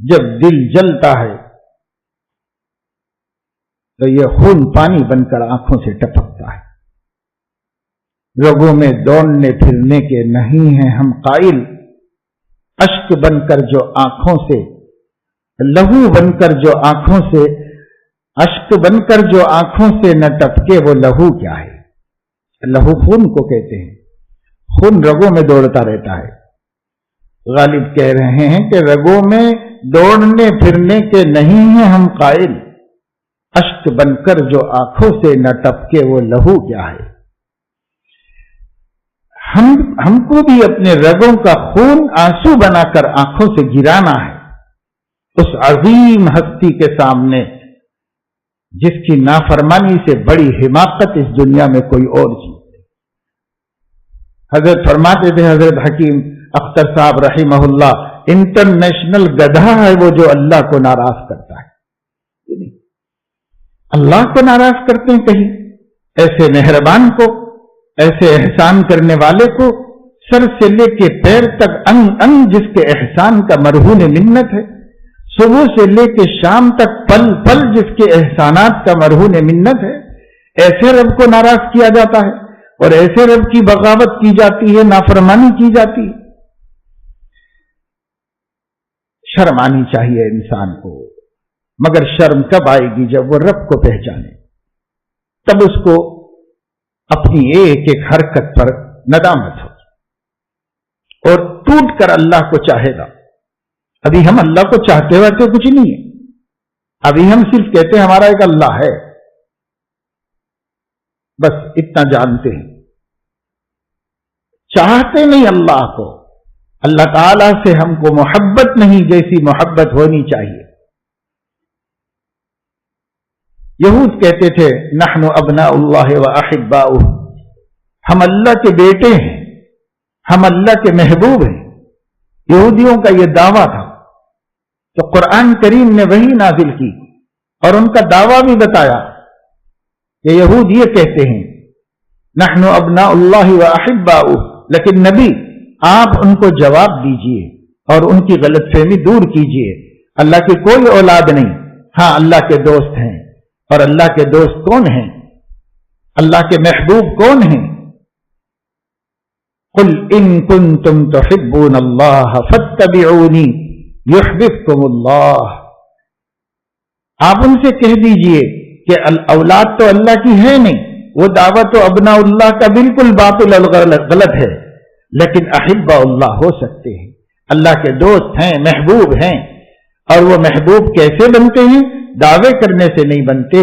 جب دل جلتا ہے تو یہ خون پانی بن کر آنکھوں سے ٹپکتا ہے. رگوں میں دوڑنے پھرنے کے نہیں ہیں ہم قائل, اشک بن کر جو آنکھوں سے, لہو بن کر جو آنکھوں سے, اشک بن کر جو آنکھوں سے نہ ٹپکے وہ لہو کیا ہے. لہو خون کو کہتے ہیں, خون رگوں میں دوڑتا رہتا ہے. غالب کہہ رہے ہیں کہ رگوں میں دوڑنے پھرنے کے نہیں ہیں ہم قائل, اشک بن کر جو آنکھوں سے نہ ٹپکے وہ لہو کیا ہے. ہم کو بھی اپنے رگوں کا خون آنسو بنا کر آنکھوں سے گرانا ہے اس عظیم ہستی کے سامنے جس کی نافرمانی سے بڑی حماقت اس دنیا میں کوئی اور چیز نہیں. حضرت فرماتے تھے حضرت حکیم اختر صاحب رحمہ اللہ, انٹرنیشنل گدھا ہے وہ جو اللہ کو ناراض کرتا ہے. اللہ کو ناراض کرتے ہیں کہیں, ایسے مہربان کو, ایسے احسان کرنے والے کو, سر سے لے کے پیر تک انگ انگ جس کے احسان کا مرہون منت ہے, صبح سے لے کے شام تک پل پل جس کے احسانات کا مرہون منت ہے, ایسے رب کو ناراض کیا جاتا ہے اور ایسے رب کی بغاوت کی جاتی ہے, نافرمانی کی جاتی ہے. شرم آنی چاہیے انسان کو, مگر شرم کب آئے گی جب وہ رب کو پہچانے, تب اس کو اپنی ایک ایک حرکت پر ندامت ہو اور ٹوٹ کر اللہ کو چاہے گا. ابھی ہم اللہ کو چاہتے ہوتے کچھ نہیں ہے, ابھی ہم صرف کہتے ہیں ہمارا ایک اللہ ہے, بس اتنا جانتے ہیں, چاہتے نہیں اللہ کو. اللہ تعالی سے ہم کو محبت نہیں جیسی محبت ہونی چاہیے. یہود کہتے تھے نحن ابناء اللہ و احباؤہ, ہم اللہ کے بیٹے ہیں, ہم اللہ کے محبوب ہیں. یہودیوں کا یہ دعویٰ تھا. تو قرآن کریم نے وہی نازل کی اور ان کا دعویٰ بھی بتایا کہ یہود یہ کہتے ہیں نحن ابناء اللہ و احباؤہ, لیکن نبی آپ ان کو جواب دیجئے اور ان کی غلط فہمی دور کیجئے. اللہ کی کوئی اولاد نہیں, ہاں اللہ کے دوست ہیں. اور اللہ کے دوست کون ہیں, اللہ کے محبوب کون ہیں؟ قل ان کنتم تحبون اللہ فاتبعونی یحببکم اللہ. آپ ان سے کہہ دیجئے کہ اولاد تو اللہ کی ہے نہیں, وہ دعویٰ تو ابناء اللہ کا بالکل باطل غلط ہے, لیکن احباء اللہ ہو سکتے ہیں, اللہ کے دوست ہیں, محبوب ہیں. اور وہ محبوب کیسے بنتے ہیں؟ دعوے کرنے سے نہیں بنتے,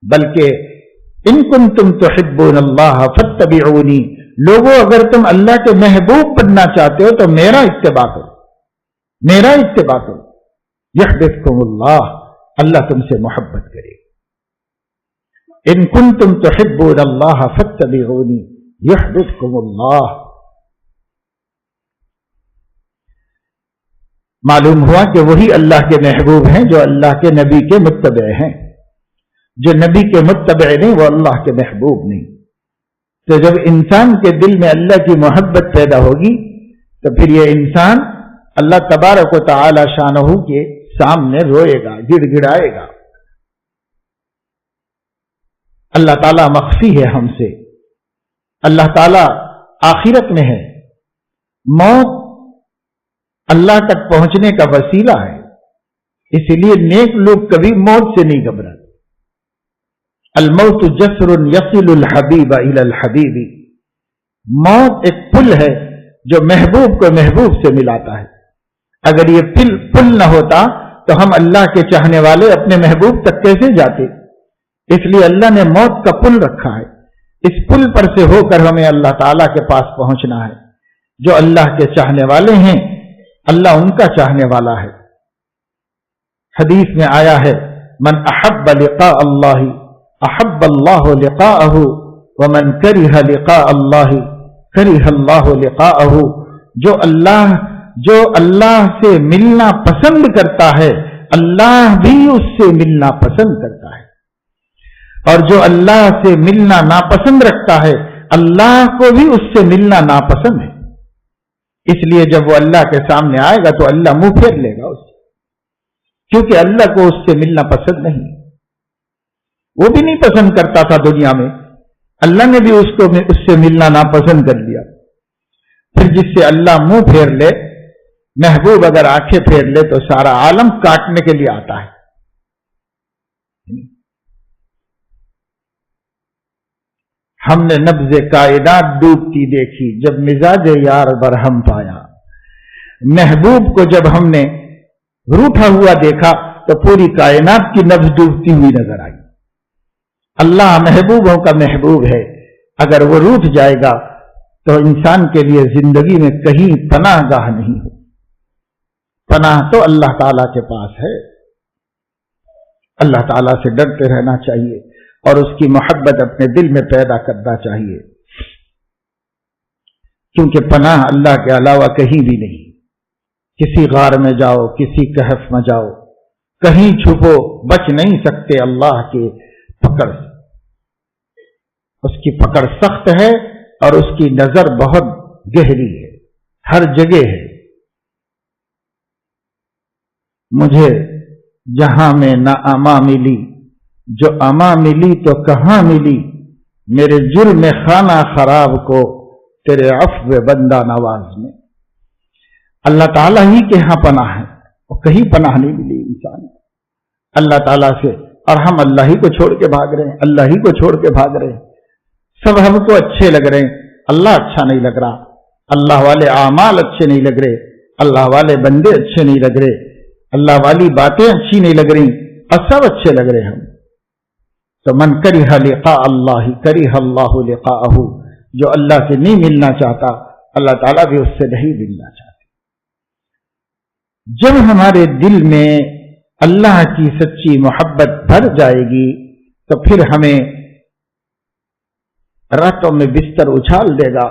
بلکہ ان کنتم تحبون اللہ فاتبعونی, لوگوں اگر تم اللہ کے محبوب بننا چاہتے ہو تو میرا اتباع کرو, میرا اتباع کرو. یحببکم اللہ, اللہ تم سے محبت کرے. ان کنتم تحبون اللہ فاتبعونی یحببکم اللہ. معلوم ہوا کہ وہی اللہ کے محبوب ہیں جو اللہ کے نبی کے متبع ہیں. جو نبی کے متبع نہیں وہ اللہ کے محبوب نہیں. تو جب انسان کے دل میں اللہ کی محبت پیدا ہوگی تو پھر یہ انسان اللہ تبارک و تعالی شانہ کے سامنے روئے گا, گڑ گڑائے گا. اللہ تعالیٰ مخفی ہے ہم سے, اللہ تعالیٰ آخرت میں ہے. موت اللہ تک پہنچنے کا وسیلہ ہے, اس لیے نیک لوگ کبھی موت سے نہیں گھبراتے. الموت جسر یصل الحبیب الی الحبیب, موت ایک پل ہے جو محبوب کو محبوب سے ملاتا ہے۔ اگر یہ پل نہ ہوتا تو ہم اللہ کے چاہنے والے اپنے محبوب تک کیسے جاتے؟ اس لیے اللہ نے موت کا پل رکھا ہے، اس پل پر سے ہو کر ہمیں اللہ تعالیٰ کے پاس پہنچنا ہے۔ جو اللہ کے چاہنے والے ہیں اللہ ان کا چاہنے والا ہے۔ حدیث میں آیا ہے من احب لقاء اللہ احب اللہ لقاءہ ومن کرہ لقاء اللہ کرہ اللہ لقاءہ۔ جو اللہ سے ملنا پسند کرتا ہے اللہ بھی اس سے ملنا پسند کرتا ہے، اور جو اللہ سے ملنا ناپسند رکھتا ہے اللہ کو بھی اس سے ملنا ناپسند ہے۔ اس لیے جب وہ اللہ کے سامنے آئے گا تو اللہ منہ پھیر لے گا اس سے، کیونکہ اللہ کو اس سے ملنا پسند نہیں۔ وہ بھی نہیں پسند کرتا تھا دنیا میں، اللہ نے بھی اس سے ملنا ناپسند کر لیا۔ پھر جس سے اللہ منہ پھیر لے، محبوب اگر آنکھیں پھیر لے تو سارا عالم کاٹنے کے لیے آتا ہے۔ ہم نے نبض کائنات ڈوبتی دیکھی جب مزاج یار برہم پایا۔ محبوب کو جب ہم نے روٹھا ہوا دیکھا تو پوری کائنات کی نبض ڈوبتی ہوئی نظر آئی۔ اللہ محبوبوں کا محبوب ہے، اگر وہ روٹھ جائے گا تو انسان کے لیے زندگی میں کہیں پناہ گاہ نہیں ہو۔ پناہ تو اللہ تعالیٰ کے پاس ہے۔ اللہ تعالیٰ سے ڈرتے رہنا چاہیے اور اس کی محبت اپنے دل میں پیدا کرنا چاہیے، کیونکہ پناہ اللہ کے علاوہ کہیں بھی نہیں۔ کسی غار میں جاؤ، کسی کہف میں جاؤ، کہیں چھپو، بچ نہیں سکتے اللہ کے پکڑ سے۔ اس کی پکڑ سخت ہے اور اس کی نظر بہت گہری ہے، ہر جگہ ہے۔ مجھے جہاں میں نہ اما ملی، جو اما ملی تو کہاں ملی، میرے جرم خانہ خراب کو تیرے عفو بندہ نواز میں۔ اللہ تعالیٰ ہی کے ہاں پناہ ہے، اور کہیں پناہ نہیں ملی انسان کو اللہ تعالیٰ سے، اور ہم اللہ ہی کو چھوڑ کے بھاگ رہے ہیں، اللہ ہی کو چھوڑ کے بھاگ رہے ہیں۔ سب ہم کو اچھے لگ رہے ہیں، اللہ اچھا نہیں لگ رہا، اللہ والے اعمال اچھے نہیں لگ رہے، اللہ والے بندے اچھے نہیں لگ رہے، اللہ والی باتیں اچھی نہیں لگ رہی، اور سب اچھے لگ رہے ہم۔ تو من کرہ لقاء اللہ کرہ اللہ لقاءہ، جو اللہ سے نہیں ملنا چاہتا اللہ تعالیٰ بھی اس سے نہیں ملنا چاہتا۔ جب ہمارے دل میں اللہ کی سچی محبت بھر جائے گی تو پھر ہمیں راتوں میں بستر اچھال دے گا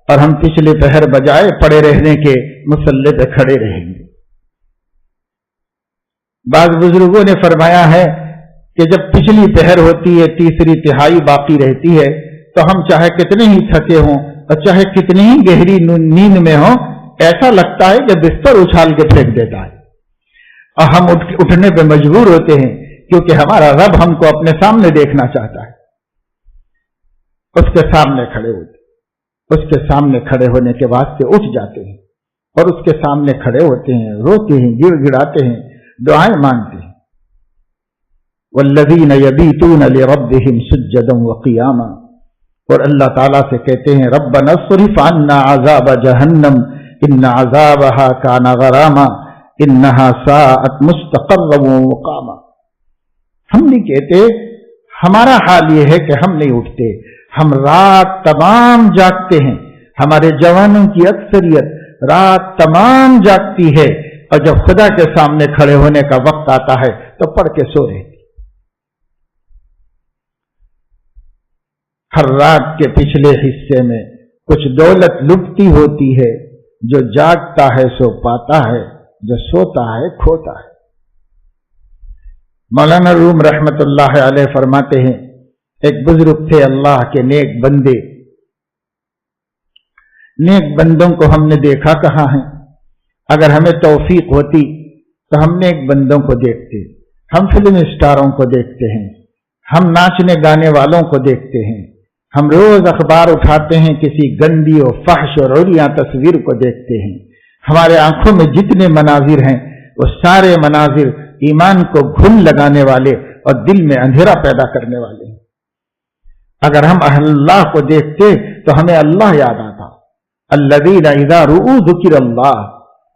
اور ہم پچھلے پہر بجائے پڑے رہنے کے مصلے پہ کھڑے رہیں گے۔ بعض بزرگوں نے فرمایا ہے کہ جب پچھلی پہر ہوتی ہے، تیسری تہائی باقی رہتی ہے، تو ہم چاہے کتنے ہی تھکے ہوں اور چاہے کتنی ہی گہری نیند میں ہوں، ایسا لگتا ہے کہ بستر اچھال کے پھینک دیتا ہے، اور ہم اٹھنے پہ مجبور ہوتے ہیں کیونکہ ہمارا رب ہم کو اپنے سامنے دیکھنا چاہتا ہے۔ اس کے سامنے کھڑے ہوتے، اس کے سامنے کھڑے ہونے کے واسطے اٹھ جاتے ہیں اور اس کے سامنے کھڑے ہوتے ہیں، روتے ہیں، گڑ گڑاتے ہیں، دعائیں مانگتے ہیں۔ والذین یبیتون لربہم سجدا وقیاما، اور اللہ تعالیٰ سے کہتے ہیں ربنا اصرف عنا عذاب جہنم ان عذابها کان غراما انها ساءت مستقرا ومقاما۔ ہم نہیں کہتے، ہمارا حال یہ ہے کہ ہم نہیں اٹھتے، ہم رات تمام جاگتے ہیں، ہمارے جوانوں کی اکثریت رات تمام جاگتی ہے، اور جب خدا کے سامنے کھڑے ہونے کا وقت آتا ہے تو پڑھ کے سو رہے۔ ہر رات کے پچھلے حصے میں کچھ دولت لٹتی ہوتی ہے، جو جاگتا ہے سو پاتا ہے، جو سوتا ہے کھوتا ہے۔ مولانا روم رحمت اللہ علیہ فرماتے ہیں ایک بزرگ تھے اللہ کے نیک بندے، نیک بندوں کو ہم نے دیکھا کہاں ہے؟ اگر ہمیں توفیق ہوتی تو ہم نیک بندوں کو دیکھتے، ہم فلم اسٹاروں کو دیکھتے ہیں، ہم ناچنے گانے والوں کو دیکھتے ہیں، ہم روز اخبار اٹھاتے ہیں، کسی گندی و فحش اور عریاں تصویر کو دیکھتے ہیں۔ ہمارے آنکھوں میں جتنے مناظر ہیں وہ سارے مناظر ایمان کو گھن لگانے والے اور دل میں اندھیرا پیدا کرنے والے ہیں۔ اگر ہم اللہ کو دیکھتے تو ہمیں اللہ یاد آتا، الذین اذا رؤوا ذکر اللہ،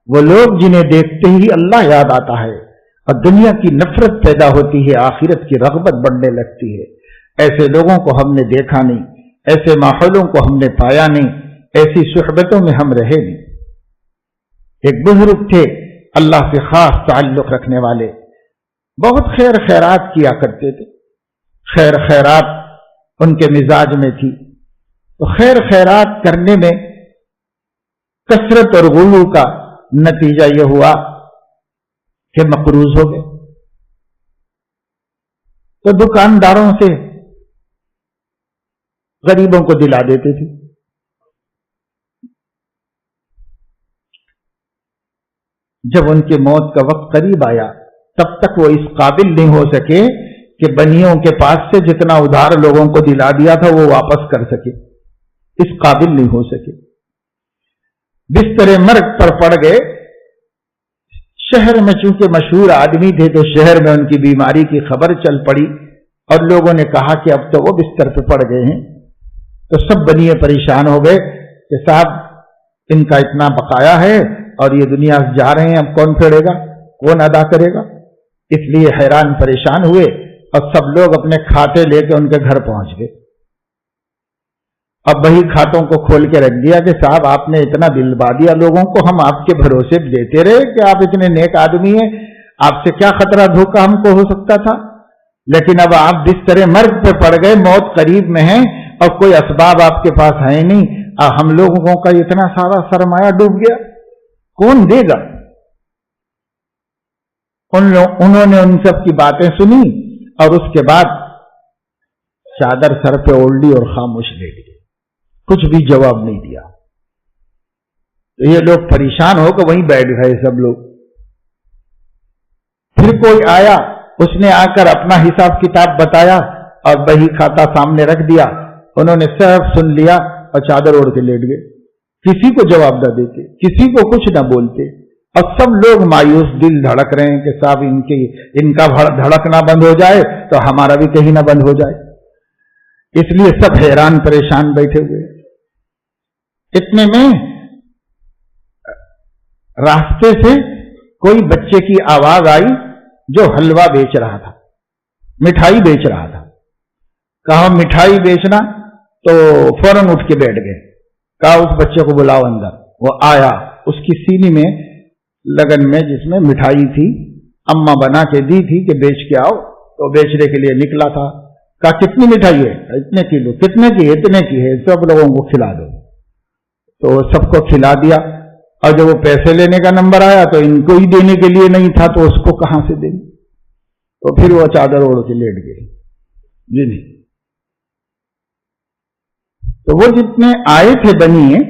وہ لوگ جنہیں دیکھتے ہی اللہ یاد آتا ہے اور دنیا کی نفرت پیدا ہوتی ہے، آخرت کی رغبت بڑھنے لگتی ہے۔ ایسے لوگوں کو ہم نے دیکھا نہیں، ایسے ماحولوں کو ہم نے پایا نہیں، ایسی صحبتوں میں ہم رہے نہیں۔ ایک بزرگ تھے اللہ سے خاص تعلق رکھنے والے، بہت خیر خیرات کیا کرتے تھے، خیر خیرات ان کے مزاج میں تھی، تو خیر خیرات کرنے میں کثرت اور غلو کا نتیجہ یہ ہوا کہ مقروض ہو گئے، تو دکانداروں سے غریبوں کو دلا دیتے تھے۔ جب ان کی موت کا وقت قریب آیا تب تک وہ اس قابل نہیں ہو سکے کہ بنیوں کے پاس سے جتنا ادھار لوگوں کو دلا دیا تھا وہ واپس کر سکے، اس قابل نہیں ہو سکے۔ بستر مرگ پر پڑ گئے۔ شہر میں چونکہ مشہور آدمی تھے تو شہر میں ان کی بیماری کی خبر چل پڑی اور لوگوں نے کہا کہ اب تو وہ بستر پہ پڑ گئے ہیں، تو سب بنیے پریشان ہو گئے کہ صاحب ان کا اتنا بقایا ہے اور یہ دنیا سے جا رہے ہیں، اب کون پھیڑے گا، کون ادا کرے گا؟ اس لیے حیران پریشان ہوئے اور سب لوگ اپنے کھاتے لے کے ان کے گھر پہنچ گئے۔ اب وہی کھاتوں کو کھول کے رکھ دیا کہ صاحب آپ نے اتنا دلوا دیا لوگوں کو، ہم آپ کے بھروسے دیتے رہے کہ آپ اتنے نیک آدمی ہیں، آپ سے کیا خطرہ دھوکہ ہم کو ہو سکتا تھا، لیکن اب آپ بستر مرگ پہ پڑ گئے، موت قریب میں ہے اور کوئی اسباب آپ کے پاس ہے نہیں، ہم لوگوں کا اتنا سارا سرمایہ ڈوب گیا، کون دے گا؟ انہوں نے ان سب کی باتیں سنی اور اس کے بعد چادر سر پہ اوڑھ لی اور خاموش لے لی، کچھ بھی جواب نہیں دیا۔ تو یہ لوگ پریشان ہو کے وہیں بیٹھ گئے سب لوگ۔ پھر کوئی آیا، اس نے آ کر اپنا حساب کتاب بتایا اور بہی کھاتا سامنے رکھ دیا، انہوں نے سب سن لیا اور چادر اوڑھ کے لیٹ گئے، کسی کو جواب نہ دیتے، کسی کو کچھ نہ بولتے، اور سب لوگ مایوس دل دھڑک رہے ہیں کہ صاحب ان کا دھڑکنا بند ہو جائے تو ہمارا بھی کہیں نہ بند ہو جائے، اس لیے سب حیران پریشان بیٹھے ہوئے۔ اتنے میں راستے سے کوئی بچے کی آواز آئی جو حلوہ بیچ رہا تھا، مٹھائی بیچ رہا تھا۔ کہا مٹھائی بیچنا، تو فوراً اٹھ کے بیٹھ گئے، کہا اس بچے کو بلاؤ اندر۔ وہ آیا، اس کی سینی میں لگن میں جس میں مٹھائی تھی اماں بنا کے دی تھی کہ بیچ کے آؤ، تو بیچنے کے لیے نکلا تھا۔ کہا کتنی مٹھائی ہے؟ اتنے کلو۔ کتنے کی؟ اتنے کی ہے، سب لوگوں کو کھلا دو۔ تو سب کو کھلا دیا، اور جب وہ پیسے لینے کا نمبر آیا تو ان کو ہی دینے کے لیے نہیں تھا، تو اس کو کہاں سے دیں؟ تو پھر وہ چادر اوڑھ کے لیٹ گئے۔ جی نہیں، تو وہ جتنے آئے تھے بنیے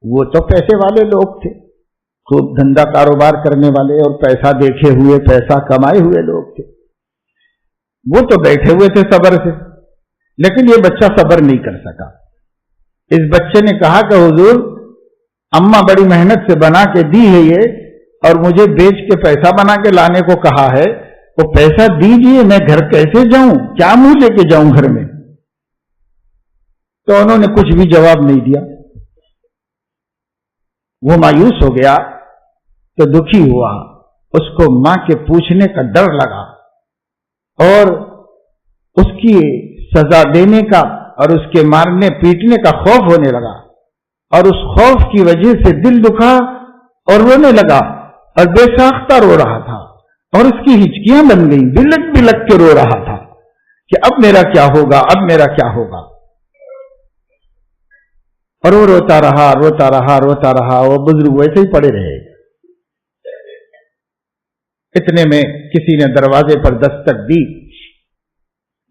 وہ تو پیسے والے لوگ تھے، خوب دھندا کاروبار کرنے والے اور پیسہ دیکھے ہوئے، پیسہ کمائے ہوئے لوگ تھے، وہ تو بیٹھے ہوئے تھے صبر سے، لیکن یہ بچہ صبر نہیں کر سکا۔ اس بچے نے کہا کہ حضور اماں بڑی محنت سے بنا کے دی ہے یہ، اور مجھے بیچ کے پیسہ بنا کے لانے کو کہا ہے، وہ پیسہ دیجئے، میں گھر کیسے جاؤں، کیا منہ لے کے جاؤں گھر میں؟ تو انہوں نے کچھ بھی جواب نہیں دیا۔ وہ مایوس ہو گیا تو دکھی ہوا، اس کو ماں کے پوچھنے کا ڈر لگا اور اس کی سزا دینے کا اور اس کے مارنے پیٹنے کا خوف ہونے لگا، اور اس خوف کی وجہ سے دل دکھا اور رونے لگا، اور بے ساختہ رو رہا تھا، اور اس کی ہچکیاں بن گئیں، بلک بلک کے رو رہا تھا کہ اب میرا کیا ہوگا، اب میرا کیا ہوگا۔ اور وہ روتا رہا روتا رہا روتا رہا، وہ بزرگ ویسے ہی پڑے رہے۔ اتنے میں کسی نے دروازے پر دستک دی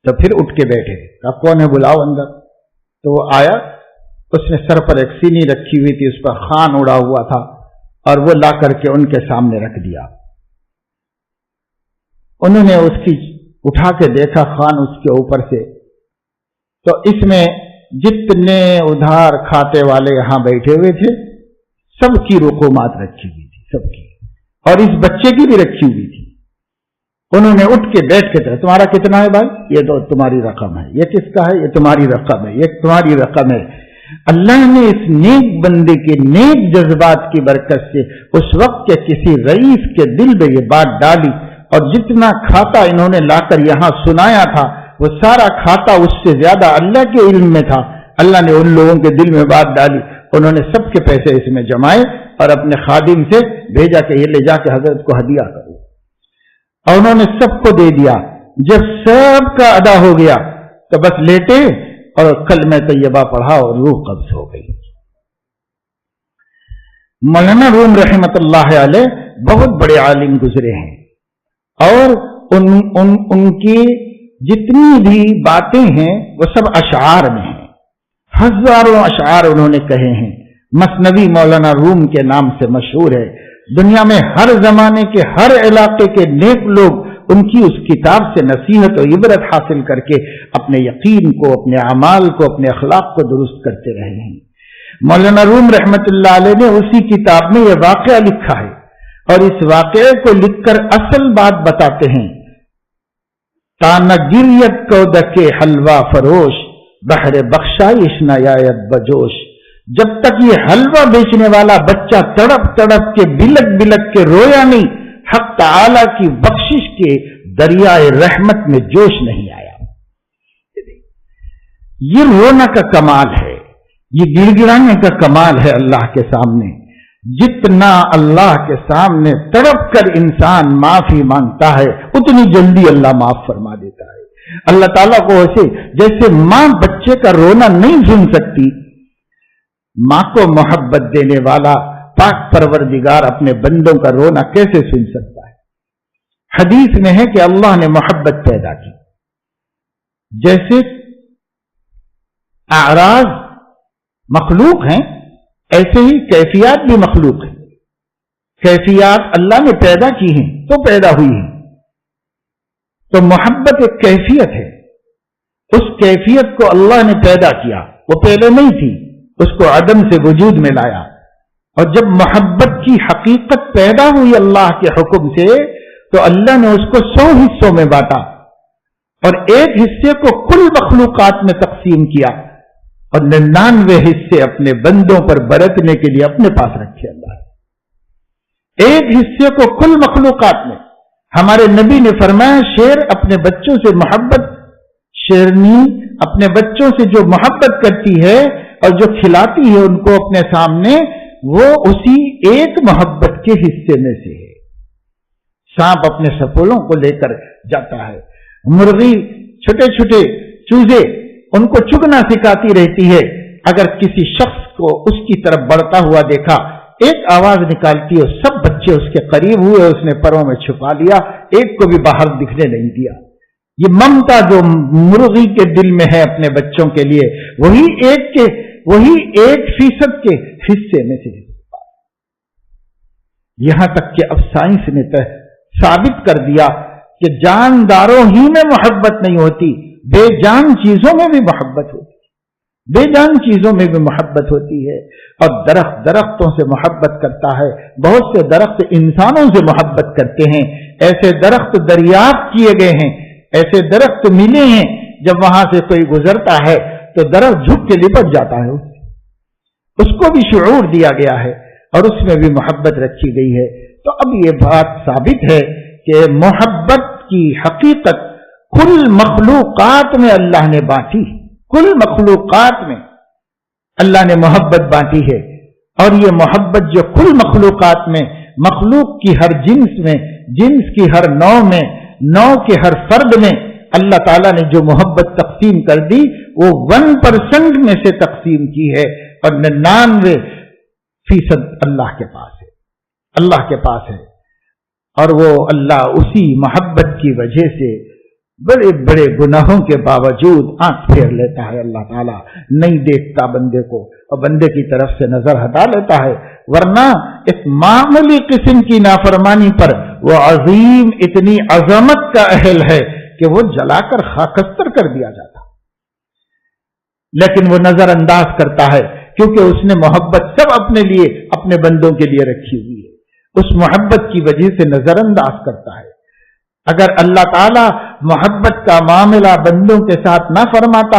تو پھر اٹھ کے بیٹھے، کہا کون ہے، بلاؤ اندر۔ تو وہ آیا، اس نے سر پر ایک سینی رکھی ہوئی تھی، اس پر خوان اڑا ہوا تھا، اور وہ لا کر کے ان کے سامنے رکھ دیا۔ انہوں نے اس کی اٹھا کے دیکھا خوان اس کے اوپر سے، تو اس میں جتنے ادھار کھاتے والے یہاں بیٹھے ہوئے تھے سب کی رقومات رکھی ہوئی تھی، سب کی، اور اس بچے کی بھی رکھی ہوئی تھی۔ انہوں نے اٹھ کے بیٹھ کے تمہارا کتنا ہے بھائی؟ یہ تو تمہاری رقم ہے۔ یہ کس کا ہے؟ یہ تمہاری رقم ہے، یہ تمہاری رقم ہے۔ اللہ نے اس نیک بندے کے نیک جذبات کی برکت سے اس وقت کے کسی رئیس کے دل میں یہ بات ڈالی، اور جتنا کھاتا انہوں نے لا کر یہاں سنایا تھا وہ سارا کھاتا اس سے زیادہ اللہ کے علم میں تھا۔ اللہ نے ان لوگوں کے دل میں بات ڈالی، انہوں نے سب کے پیسے اس میں جمائے اور اپنے خادم سے بھیجا کہ یہ لے جا کے حضرت کو ہدیہ کرو، اور انہوں نے سب کو دے دیا۔ جب سب کا ادا ہو گیا تو بس لیٹے اور کلمہ طیبہ پڑھا اور روح قبض ہو گئی۔ مولانا روم رحمت اللہ علیہ بہت بڑے عالم گزرے ہیں، اور ان کی جتنی بھی باتیں ہیں وہ سب اشعار میں ہیں، ہزاروں اشعار انہوں نے کہے ہیں۔ مثنوی مولانا روم کے نام سے مشہور ہے، دنیا میں ہر زمانے کے ہر علاقے کے نیک لوگ ان کی اس کتاب سے نصیحت و عبرت حاصل کر کے اپنے یقین کو، اپنے اعمال کو، اپنے اخلاق کو درست کرتے رہے ہیں۔ مولانا روم رحمت اللہ علیہ نے اسی کتاب میں یہ واقعہ لکھا ہے، اور اس واقعے کو لکھ کر اصل بات بتاتے ہیں۔ تانا گریت کو دکے حلوہ فروش، بحر بخشائش نہ آید بجوش۔ جب تک یہ حلوہ بیچنے والا بچہ تڑپ تڑپ کے بلک بلک کے رویا نہیں، حق تعالی کی بخشش کے دریائے رحمت میں جوش نہیں آیا۔ یہ رونا کا کمال ہے، یہ گڑ گڑانے کا کمال ہے اللہ کے سامنے۔ جتنا اللہ کے سامنے تڑپ کر انسان معافی مانگتا ہے اتنی جلدی اللہ معاف فرما دیتا ہے۔ اللہ تعالیٰ کو ایسے جیسے ماں بچے کا رونا نہیں سن سکتی، ماں کو محبت دینے والا پاک پروردگار اپنے بندوں کا رونا کیسے سن سکتا ہے؟ حدیث میں ہے کہ اللہ نے محبت پیدا کی، جیسے اعراض مخلوق ہیں ایسے ہی کیفیات بھی مخلوق ہیں۔ کیفیات اللہ نے پیدا کی ہیں تو پیدا ہوئی ہیں، تو محبت ایک کیفیت ہے، اس کیفیت کو اللہ نے پیدا کیا، وہ پہلے نہیں تھی، اس کو عدم سے وجود میں لایا، اور جب محبت کی حقیقت پیدا ہوئی اللہ کے حکم سے تو اللہ نے اس کو 100 حصوں میں بانٹا، اور ایک حصے کو کل مخلوقات میں تقسیم کیا، اور 99 حصے اپنے بندوں پر برتنے کے لیے اپنے پاس رکھے اللہ نے۔ ایک حصے کو کل مخلوقات میں، ہمارے نبی نے فرمایا شیر اپنے بچوں سے محبت، شیرنی اپنے بچوں سے جو محبت کرتی ہے اور جو کھلاتی ہے ان کو اپنے سامنے، وہ اسی ایک محبت کے حصے میں سے ہے۔ سانپ اپنے سپولوں کو لے کر جاتا ہے، مرغی چھوٹے چھوٹے چوزے ان کو چگنا سکھاتی رہتی ہے، اگر کسی شخص کو اس کی طرف بڑھتا ہوا دیکھا ایک آواز نکالتی ہے، سب بچے اس کے قریب ہوئے، اس نے پروں میں چھپا لیا، ایک کو بھی باہر دکھنے نہیں دیا۔ یہ ممتا جو مرغی کے دل میں ہے اپنے بچوں کے لیے، وہی 1% کے حصے میں سے، یہاں تک کہ اب سائنس نے ثابت کر دیا کہ جانداروں ہی میں محبت نہیں ہوتی، بے جان چیزوں میں بھی محبت ہوتی ہے، بے جان چیزوں میں بھی محبت ہوتی ہے۔ اور درختوں سے محبت کرتا ہے، بہت سے درخت انسانوں سے محبت کرتے ہیں، ایسے درخت دریافت کیے گئے ہیں، ایسے درخت ملے ہیں، جب وہاں سے کوئی گزرتا ہے تو درخت جھک کے لپٹ جاتا ہے، اس کو بھی شعور دیا گیا ہے اور اس میں بھی محبت رکھی گئی ہے۔ تو اب یہ بات ثابت ہے کہ محبت کی حقیقت کل مخلوقات میں اللہ نے بانٹی، کل مخلوقات میں اللہ نے محبت بانٹی ہے، اور یہ محبت جو کل مخلوقات میں، مخلوق کی ہر جنس میں، جنس کی ہر نوع میں، نوع کے ہر فرد میں اللہ تعالیٰ نے جو محبت تقسیم کر دی وہ 1% میں سے تقسیم کی ہے، اور 99% اللہ کے پاس ہے، اللہ کے پاس ہے۔ اور وہ اللہ اسی محبت کی وجہ سے بڑے بڑے گناہوں کے باوجود آنکھ پھیر لیتا ہے، اللہ تعالیٰ نہیں دیکھتا بندے کو اور بندے کی طرف سے نظر ہٹا لیتا ہے، ورنہ اس معمولی قسم کی نافرمانی پر وہ عظیم اتنی عظمت کا اہل ہے کہ وہ جلا کر خاکستر کر دیا جاتا، لیکن وہ نظر انداز کرتا ہے کیونکہ اس نے محبت سب اپنے لیے، اپنے بندوں کے لیے رکھی ہوئی ہے، اس محبت کی وجہ سے نظر انداز کرتا ہے۔ اگر اللہ تعالیٰ محبت کا معاملہ بندوں کے ساتھ نہ فرماتا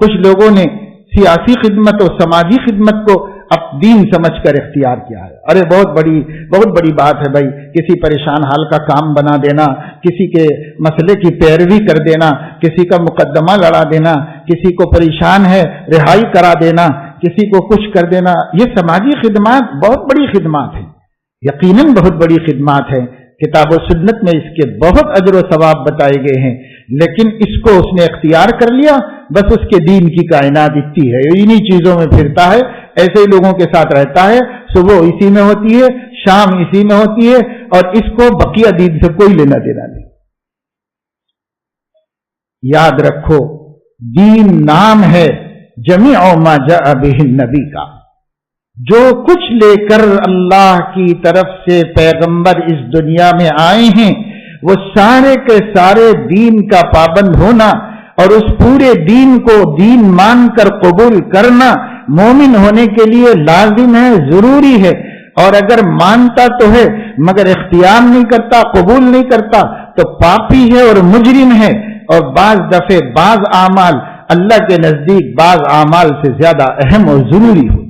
کچھ لوگوں نے سیاسی خدمت اور سماجی خدمت کو اب دین سمجھ کر اختیار کیا ہے. ارے بہت بڑی بات ہے بھائی، کسی پریشان حال کا کام بنا دینا، کسی کے مسئلے کی پیروی کر دینا، کسی کا مقدمہ لڑا دینا، کسی کو پریشان ہے رہائی کرا دینا، کسی کو کچھ کر دینا. یہ سماجی خدمات بہت بڑی خدمات ہیں، یقیناً بہت بڑی خدمات ہیں. کتاب و سنت میں اس کے بہت اجر و ثواب بتائے گئے ہیں، لیکن اس کو اس نے اختیار کر لیا، بس اس کے دین کی کائنات اتنی ہے، انہی چیزوں میں پھرتا ہے، ایسے ہی لوگوں کے ساتھ رہتا ہے، صبح اسی میں ہوتی ہے، شام اسی میں ہوتی ہے، اور اس کو بقیہ دین سے کوئی لینا دینا نہیں. یاد رکھو، دین نام ہے جمیع ما جاء بہ النبی کا. جو کچھ لے کر اللہ کی طرف سے پیغمبر اس دنیا میں آئے ہیں، وہ سارے کے سارے دین کا پابند ہونا اور اس پورے دین کو دین مان کر قبول کرنا مومن ہونے کے لیے لازم ہے، ضروری ہے. اور اگر مانتا تو ہے مگر اختیار نہیں کرتا، قبول نہیں کرتا، تو پاپی ہے اور مجرم ہے. اور بعض دفعے بعض اعمال اللہ کے نزدیک بعض اعمال سے زیادہ اہم اور ضروری ہوتے.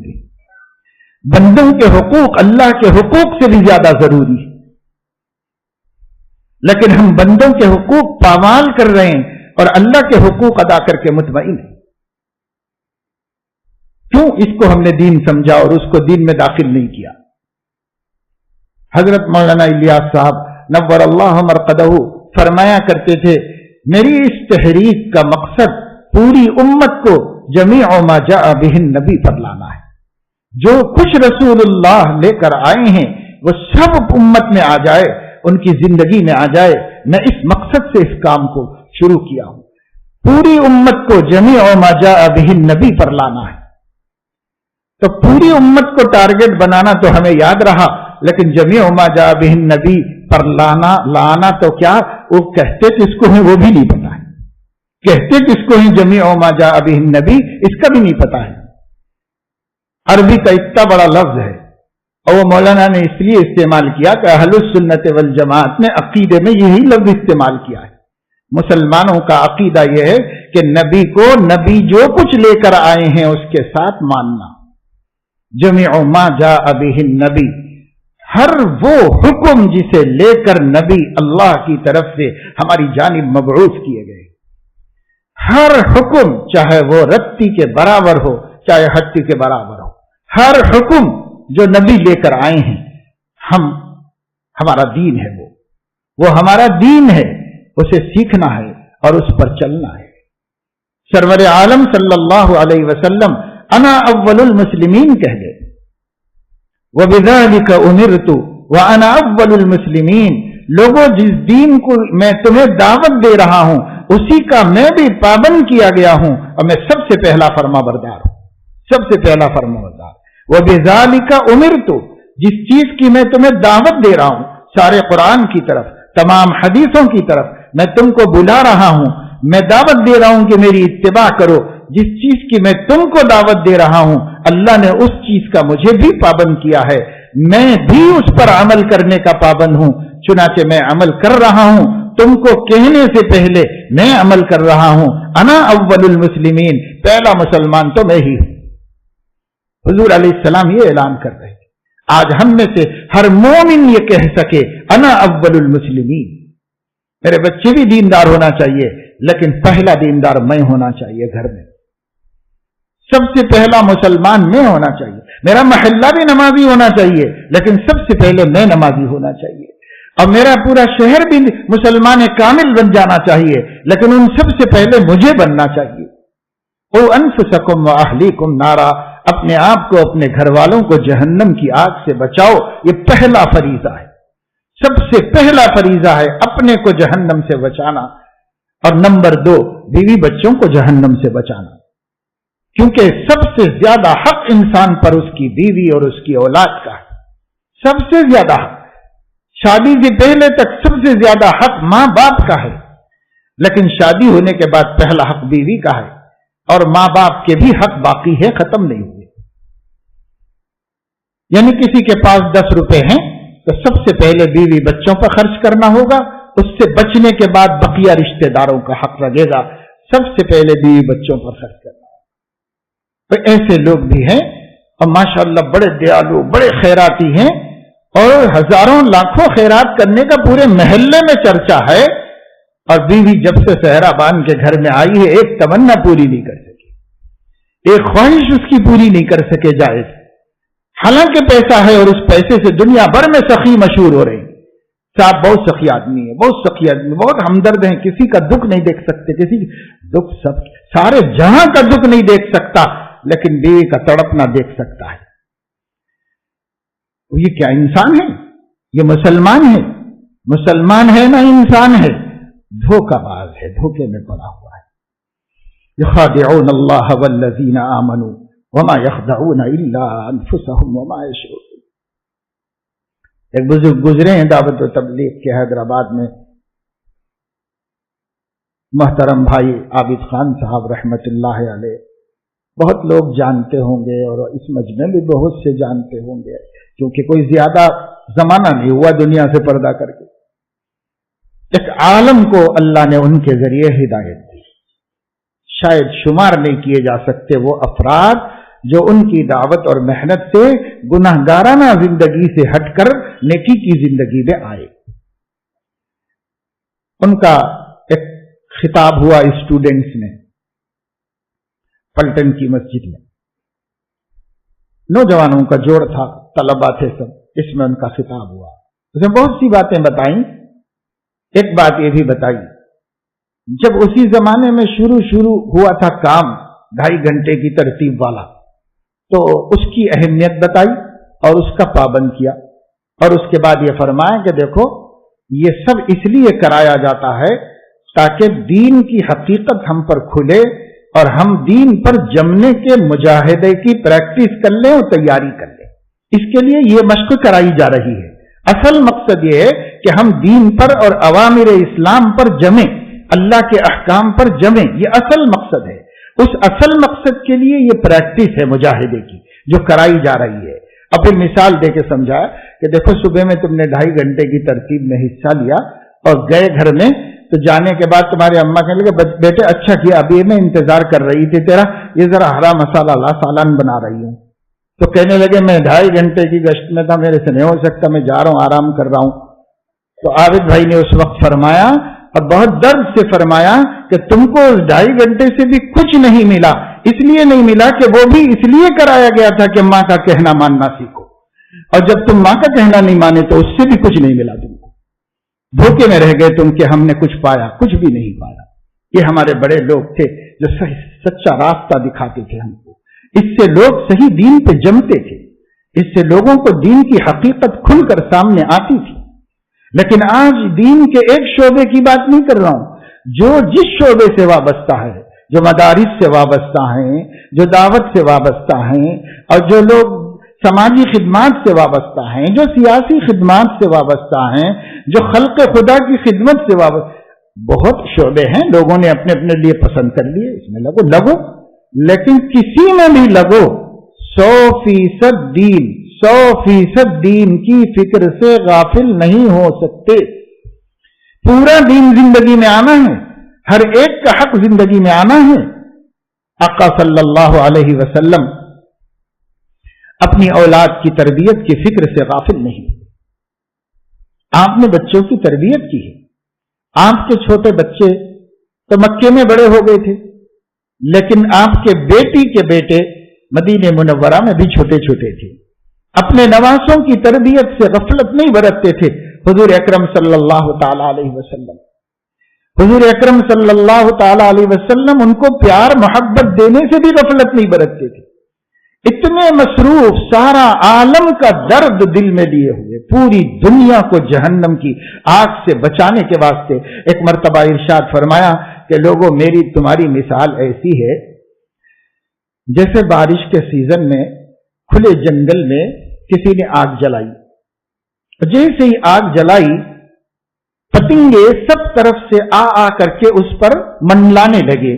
بندوں کے حقوق اللہ کے حقوق سے بھی زیادہ ضروری ہے، لیکن ہم بندوں کے حقوق پامال کر رہے ہیں اور اللہ کے حقوق ادا کر کے مطمئن ہیں. کیوں؟ اس کو ہم نے دین سمجھا اور اس کو دین میں داخل نہیں کیا. حضرت مولانا الیاس صاحب نور اللہ مرقدہ فرمایا کرتے تھے، میری اس تحریک کا مقصد پوری امت کو جمیع ما جاء بہ النبی پر لانا ہے. جو کچھ رسول اللہ لے کر آئے ہیں وہ سب امت میں آ جائے، ان کی زندگی میں آ جائے. میں اس مقصد سے اس کام کو شروع کیا ہوں، پوری امت کو جمیع ما جاء بہ النبی پر لانا ہے. تو پوری امت کو ٹارگٹ بنانا تو ہمیں یاد رہا، لیکن جمیع ما جاء بہ النبی پر لانا تو کیا، وہ کہتے کس کو ہیں وہ بھی نہیں پتا ہے، کہتے کس کو ہیں جمیع ما جاء بہ النبی، اس کا بھی نہیں پتا ہے. عربی کا اتنا بڑا لفظ ہے اور وہ مولانا نے اس لیے استعمال کیا کہ اہل السنت والجماعت نے عقیدے میں یہی لفظ استعمال کیا ہے. مسلمانوں کا عقیدہ یہ ہے کہ نبی کو نبی جو کچھ لے کر آئے ہیں اس کے ساتھ ماننا. جمیع ما جاء بہ النبی، ہر وہ حکم جسے لے کر نبی اللہ کی طرف سے ہماری جانب مبعوث کیے گئے، ہر حکم چاہے وہ رتی کے برابر ہو چاہے ہٹی کے برابر ہو، ہر حکم جو نبی لے کر آئے ہیں ہمارا دین ہے، وہ ہمارا دین ہے، اسے سیکھنا ہے اور اس پر چلنا ہے. سرور عالم صلی اللہ علیہ وسلم انا اول المسلمین کہہ گئے، وبذلک امرت وانا اول المسلمین. لوگوں جس دین کو میں تمہیں دعوت دے رہا ہوں اسی کا میں بھی پابند کیا گیا ہوں اور میں سب سے پہلا فرما بردار ہوں، سب سے پہلا فرما بردار. وَبِذَلِكَ أُمِرْتُ، جس چیز کی میں تمہیں دعوت دے رہا ہوں، سارے قرآن کی طرف، تمام حدیثوں کی طرف میں تم کو بلا رہا ہوں، میں دعوت دے رہا ہوں کہ میری اتباع کرو. جس چیز کی میں تم کو دعوت دے رہا ہوں اللہ نے اس چیز کا مجھے بھی پابند کیا ہے، میں بھی اس پر عمل کرنے کا پابند ہوں. چنانچہ میں عمل کر رہا ہوں، تم کو کہنے سے پہلے میں عمل کر رہا ہوں. انا اول المسلمین، پہلا مسلمان تو میں ہی ہوں. حضور علیہ السلام یہ اعلان کر رہے ہیں. آج ہم میں سے ہر مومن یہ کہہ سکے انا اول المسلمین. میرے بچے بھی دیندار ہونا چاہیے، لیکن پہلا دیندار میں ہونا چاہیے. گھر میں سب سے پہلا مسلمان میں ہونا چاہیے. میرا محلہ بھی نمازی ہونا چاہیے، لیکن سب سے پہلے میں نمازی ہونا چاہیے. اور میرا پورا شہر بھی مسلمان کامل بن جانا چاہیے، لیکن ان سب سے پہلے مجھے بننا چاہیے. او انفسکم واہلیکم نارا، اپنے آپ کو اپنے گھر والوں کو جہنم کی آگ سے بچاؤ. یہ پہلا فریضہ ہے، سب سے پہلا فریضہ ہے اپنے کو جہنم سے بچانا. اور نمبر 2 بیوی بچوں کو جہنم سے بچانا، کیونکہ سب سے زیادہ حق انسان پر اس کی بیوی اور اس کی اولاد کا ہے. سب سے زیادہ حق، شادی سے پہلے تک سب سے زیادہ حق ماں باپ کا ہے، لیکن شادی ہونے کے بعد پہلا حق بیوی کا ہے، اور ماں باپ کے بھی حق باقی ہے، ختم نہیں ہوئے. یعنی کسی کے پاس 10 روپے ہیں تو سب سے پہلے بیوی بچوں پر خرچ کرنا ہوگا، اس سے بچنے کے بعد بقیہ رشتہ داروں کا حق لگے گا. سب سے پہلے بیوی بچوں پر خرچ کرنا ہے۔ تو ایسے لوگ بھی ہیں اور ماشاءاللہ بڑے دیالو، بڑے خیراتی ہیں، اور ہزاروں لاکھوں خیرات کرنے کا پورے محلے میں چرچا ہے، اور بیوی جب سے صحرا باندھ کے گھر میں آئی ہے ایک تمنا پوری نہیں کر سکی، ایک خواہش اس کی پوری نہیں کر سکے جائز، حالانکہ پیسہ ہے اور اس پیسے سے دنیا بھر میں سخی مشہور ہو رہی ہیں۔ صاحب بہت سخی آدمی ہے، بہت سخی آدمی، بہت ہمدرد ہیں، کسی کا دکھ نہیں دیکھ سکتے، کسی دکھ سب سارے جہاں کا دکھ نہیں دیکھ سکتا، لیکن بیوی کا تڑپنا دیکھ سکتا ہے۔ یہ کیا انسان ہے؟ یہ مسلمان ہے؟ مسلمان ہے نہ انسان ہے؟ دھوکہ باز ہے، دھوکے میں پڑا ہوا ہے۔ یخادعون اللہ والذین آمنوا وما یخدعون الا انفسهم وما یشعرون۔ ایک بزرگ گزرے ہیں دعوت و تبلیغ کے حیدرآباد میں، محترم بھائی عابد خان صاحب رحمت اللہ علیہ، بہت لوگ جانتے ہوں گے اور اس مجمع بھی بہت سے جانتے ہوں گے، کیونکہ کوئی زیادہ زمانہ نہیں ہوا دنیا سے پردہ کر کے۔ ایک عالم کو اللہ نے ان کے ذریعے ہدایت دی، شاید شمار نہیں کیے جا سکتے وہ افراد جو ان کی دعوت اور محنت سے گناہگارانہ زندگی سے ہٹ کر نیکی کی زندگی میں آئے۔ ان کا ایک خطاب ہوا اسٹوڈنٹس میں، پلٹن کی مسجد میں، نوجوانوں کا جوڑ تھا، طلبہ تھے سب، اس میں ان کا خطاب ہوا۔ اس میں بہت سی باتیں بتائیں، ایک بات یہ بھی بتائی، جب اسی زمانے میں شروع ہوا تھا کام 2.5 گھنٹے کی ترتیب والا، تو اس کی اہمیت بتائی اور اس کا پابند کیا، اور اس کے بعد یہ فرمایا کہ دیکھو یہ سب اس لیے کرایا جاتا ہے تاکہ دین کی حقیقت ہم پر کھلے اور ہم دین پر جمنے کے مجاہدے کی پریکٹس کر لیں اور تیاری کر لیں۔ اس کے لیے یہ مشق کرائی جا رہی ہے۔ اصل مقصد یہ ہے کہ ہم دین پر اور اوامر اسلام پر جمیں، اللہ کے احکام پر جمیں، یہ اصل مقصد ہے۔ اس اصل مقصد کے لیے یہ پریکٹس ہے مجاہدے کی جو کرائی جا رہی ہے۔ اب پھر مثال دے کے سمجھایا کہ دیکھو صبح میں تم نے 2.5 گھنٹے کی ترتیب میں حصہ لیا اور گئے گھر میں، تو جانے کے بعد تمہاری اماں کہنے لگے بیٹے اچھا کیا، ابھی میں انتظار کر رہی تھی تیرا، یہ ذرا ہرا مسالہ لا، سالن بنا رہی ہوں۔ تو کہنے لگے میں 2.5 گھنٹے کی گشت میں تھا، میرے سے نہیں ہو سکتا، میں جا رہا ہوں، آرام کر رہا ہوں۔ تو عابد بھائی نے اس وقت فرمایا اور بہت درد سے فرمایا کہ تم کو اس 2.5 گھنٹے سے بھی کچھ نہیں ملا، اس لیے نہیں ملا کہ وہ بھی اس لیے کرایا گیا تھا کہ ماں کا کہنا ماننا سیکھو، اور جب تم ماں کا کہنا نہیں مانے تو اس سے بھی کچھ نہیں ملا تم کو، دھوکے میں رہ گئے تم کہ ہم نے کچھ پایا، کچھ بھی نہیں پایا۔ یہ ہمارے بڑے لوگ تھے جو سچا راستہ دکھاتے تھے ہم کو، اس سے لوگ صحیح دین پہ جمتے تھے، اس سے لوگوں کو دین کی حقیقت کھل کر سامنے آتی تھی۔ لیکن آج دین کے ایک شعبے کی بات نہیں کر رہا ہوں، جو جس شعبے سے وابستہ ہے، جو مدارس سے وابستہ ہیں، جو دعوت سے وابستہ ہیں، اور جو لوگ سماجی خدمات سے وابستہ ہیں، جو سیاسی خدمات سے وابستہ ہیں، جو خلق خدا کی خدمت سے وابستہ، بہت شعبے ہیں، لوگوں نے اپنے اپنے لیے پسند کر لیے، اس میں لگو، لیکن کسی میں بھی لگو 100% دین، 100% دین کی فکر سے غافل نہیں ہو سکتے۔ پورا دین زندگی میں آنا ہے، ہر ایک کا حق زندگی میں آنا ہے۔ آقا صلی اللہ علیہ وسلم اپنی اولاد کی تربیت کی فکر سے غافل نہیں، آپ نے بچوں کی تربیت کی ہے۔ آپ کے چھوٹے بچے تو مکے میں بڑے ہو گئے تھے، لیکن آپ کے بیٹی کے بیٹے مدینہ منورہ میں بھی چھوٹے چھوٹے تھے، اپنے نواسوں کی تربیت سے غفلت نہیں برتتے تھے۔ حضور اکرم صلی اللہ تعالی علیہ وسلم، حضور اکرم صلی اللہ تعالی علیہ وسلم ان کو پیار محبت دینے سے بھی غفلت نہیں برتتے تھے۔ اتنے مصروف، سارا عالم کا درد دل میں لیے ہوئے، پوری دنیا کو جہنم کی آگ سے بچانے کے واسطے ایک مرتبہ ارشاد فرمایا کہ لوگوں میری تمہاری مثال ایسی ہے جیسے بارش کے سیزن میں کھلے جنگل میں کسی نے آگ جلائی، جیسے ہی آگ جلائی پتنگے سب طرف سے آ کر کے اس پر منڈلانے لگے،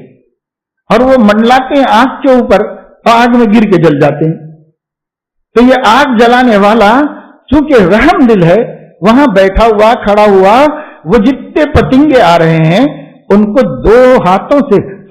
اور وہ منڈلاتے آگ کے اوپر آگ میں گر کے جل جاتے ہیں۔ تو یہ آگ جلانے والا چونکہ رحم دل ہے، وہاں بیٹھا ہوا کھڑا ہوا، وہ جتنے پتنگے آ رہے ہیں ان کو 2 ہاتھوں سے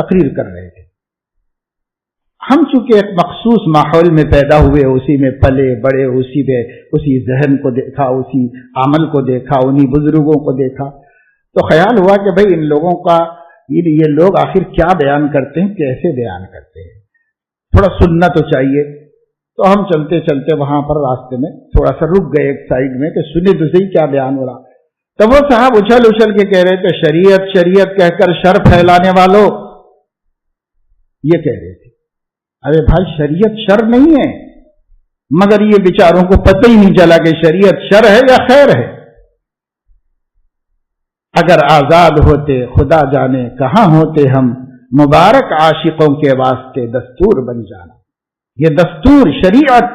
تقریر کر رہے تھے. ہم چونکہ ایک مخصوص ماحول میں پیدا ہوئے، اسی میں پلے بڑے، اسی ذہن کو دیکھا، اسی عمل کو دیکھا، انہی بزرگوں کو دیکھا، تو خیال ہوا کہ بھئی ان لوگوں کا یہ لوگ آخر کیا بیان کرتے ہیں، کیسے بیان کرتے ہیں، تھوڑا سننا تو چاہیے. تو ہم چلتے چلتے وہاں پر راستے میں تھوڑا سا رک گئے ایک سائڈ میں کہ سنیں تو صحیح کیا بیان ہو رہا. تو وہ صاحب اچھل اچھل کے کہہ رہے تھے شریعت شریعت کہہ کر شر پھیلانے والوں، یہ کہہ رہے تھے. ارے بھائی شریعت شر نہیں ہے، مگر یہ بیچاروں کو پتہ ہی نہیں چلا کہ شریعت شر ہے یا خیر ہے. اگر آزاد ہوتے خدا جانے کہاں ہوتے ہم، مبارک عاشقوں کے واسطے دستور بن جانا. یہ دستور شریعت،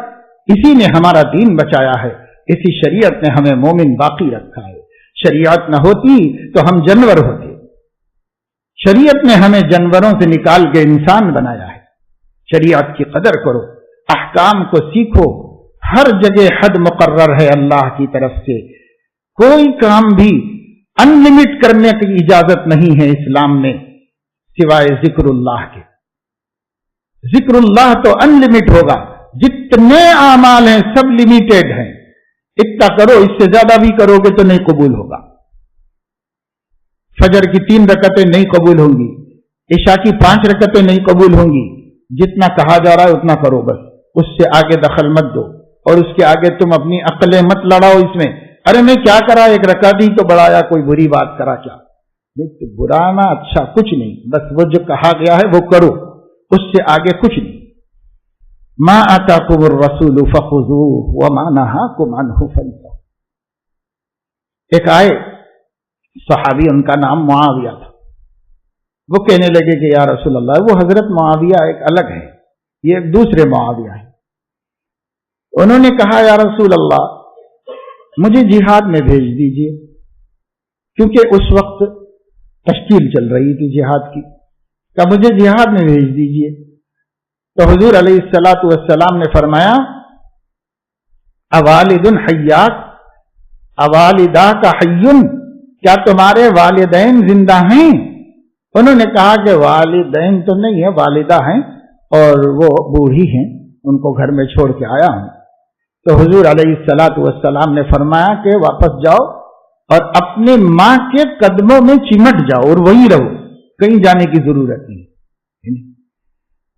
اسی نے ہمارا دین بچایا ہے، اسی شریعت نے ہمیں مومن باقی رکھا ہے. شریعت نہ ہوتی تو ہم جانور ہوتے. شریعت نے ہمیں جانوروں سے نکال کے انسان بنایا ہے. شریعت کی قدر کرو، احکام کو سیکھو. ہر جگہ حد مقرر ہے اللہ کی طرف سے. کوئی کام بھی ان لمٹ کرنے کی اجازت نہیں ہے اسلام میں سوائے ذکر اللہ کے. ذکر اللہ تو ان لمٹ ہوگا، جتنے اعمال ہیں سب لمیٹیڈ ہیں. اتنا کرو، اس سے زیادہ بھی کرو گے تو نہیں قبول ہوگا. فجر کی 3 رکعتیں نہیں قبول ہوں گی، عشاء کی 5 رکعتیں نہیں قبول ہوں گی. جتنا کہا جا رہا ہے اتنا کرو بس، اس سے آگے دخل مت دو، اور اس کے آگے تم اپنی عقلیں مت لڑاؤ اس میں. ارے میں کیا کرا، 1 رکعت ہی تو بڑھایا، کوئی بری بات کرا کیا؟ تو برانا اچھا کچھ نہیں، بس وہ جو کہا گیا ہے وہ کرو، اس سے آگے کچھ نہیں. ما آتاکم الرسول فخذوه وما نهاکم عنہ فانتہوا. ایک آئے صحابی، ان کا نام معاویہ تھا. وہ کہنے لگے کہ یا رسول اللہ، وہ حضرت معاویہ ایک الگ ہے، یہ ایک دوسرے معاویہ ہیں. انہوں نے کہا یا رسول اللہ مجھے جہاد میں بھیج دیجئے، کیونکہ اس وقت تشکیل چل رہی تھی جہاد کی. کہ مجھے جہاد میں بھیج دیجئے. تو حضور علیہ الصلوۃ والسلام نے فرمایا اوالد حیات اوالدہ کا حیٌ، کیا تمہارے والدین زندہ ہیں؟ انہوں نے کہا کہ والدین تو نہیں ہیں، والدہ ہیں اور وہ بوڑھی ہیں، ان کو گھر میں چھوڑ کے آیا ہوں. تو حضور علیہ الصلوۃ والسلام نے فرمایا کہ واپس جاؤ اور اپنے ماں کے قدموں میں چمٹ جاؤ اور وہیں رہو، کہیں جانے کی ضرورت نہیں.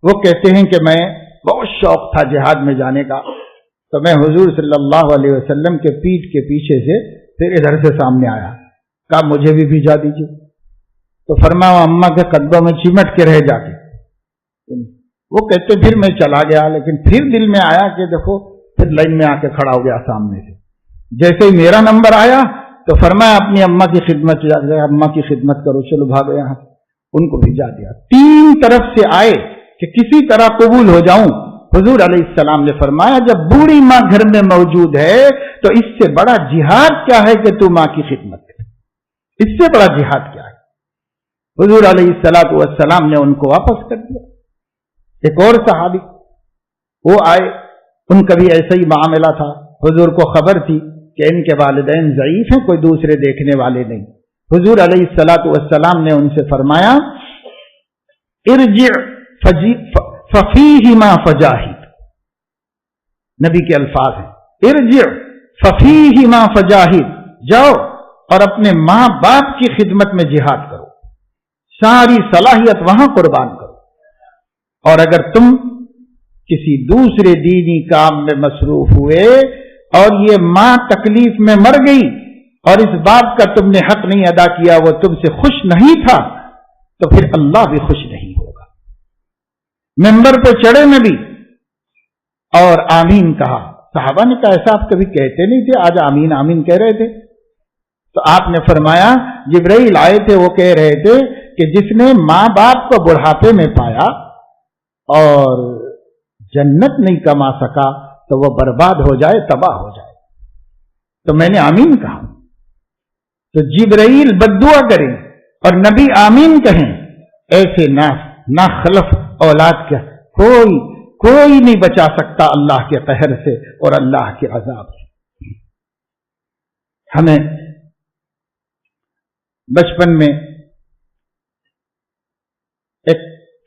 وہ کہتے ہیں کہ میں بہت شوق تھا جہاد میں جانے کا، تو میں حضور صلی اللہ علیہ وسلم کے پیٹھ کے پیچھے سے پھر ادھر سے سامنے آیا، کہا مجھے بھی بھیجا دیجیے. تو فرمایا اماں کے قدموں میں چمٹ کے رہ جاتے. وہ کہتے پھر میں چلا گیا، لیکن پھر دل میں آیا کہ دیکھو، پھر لائن میں آ کے کھڑا ہو گیا سامنے سے. جیسے ہی میرا نمبر آیا تو فرمایا اپنی اماں کی خدمت، اماں کی خدمت کرو، چلو بھاگو یہاں. ان کو بھیجا دیا. 3 طرف سے آئے کہ کسی طرح قبول ہو جاؤں. حضور علیہ السلام نے فرمایا جب بوڑھی ماں گھر میں موجود ہے تو اس سے بڑا جہاد کیا ہے کہ تو ماں کی خدمت کرے، اس سے بڑا جہاد کیا ہے. حضور علیہ الصلوۃ والسلام نے ان کو واپس کر دیا. ایک اور صحابی وہ آئے، ان کا بھی ایسا ہی معاملہ تھا. حضور کو خبر تھی کہ ان کے والدین ضعیف ہیں، کوئی دوسرے دیکھنے والے نہیں. حضور علیہ الصلوۃ والسلام نے ان سے فرمایا ارجع ففیہما فجاہد. نبی کے الفاظ ہیں ارجع ففیہما فجاہد، جاؤ اور اپنے ماں باپ کی خدمت میں جہاد کرو، ساری صلاحیت وہاں قربان کرو. اور اگر تم کسی دوسرے دینی کام میں مصروف ہوئے اور یہ ماں تکلیف میں مر گئی اور اس بات کا تم نے حق نہیں ادا کیا، وہ تم سے خوش نہیں تھا، تو پھر اللہ بھی خوش نہیں ہوگا. ممبر پہ چڑھے نبی اور آمین کہا. صحابہ نے کہا ایسا آپ کبھی کہتے نہیں تھے، آج آمین آمین کہہ رہے تھے. تو آپ نے فرمایا جبرائیل آئے تھے، وہ کہہ رہے تھے کہ جس نے ماں باپ کو بڑھاپے میں پایا اور جنت نہیں کما سکا تو وہ برباد ہو جائے، تباہ ہو جائے. تو میں نے آمین کہا. تو جبرائیل بددعا کریں اور نبی آمین کہیں، ایسے ناخلف اولاد کا کوئی نہیں بچا سکتا اللہ کے قہر سے اور اللہ کے عذاب سے. ہمیں بچپن میں ایک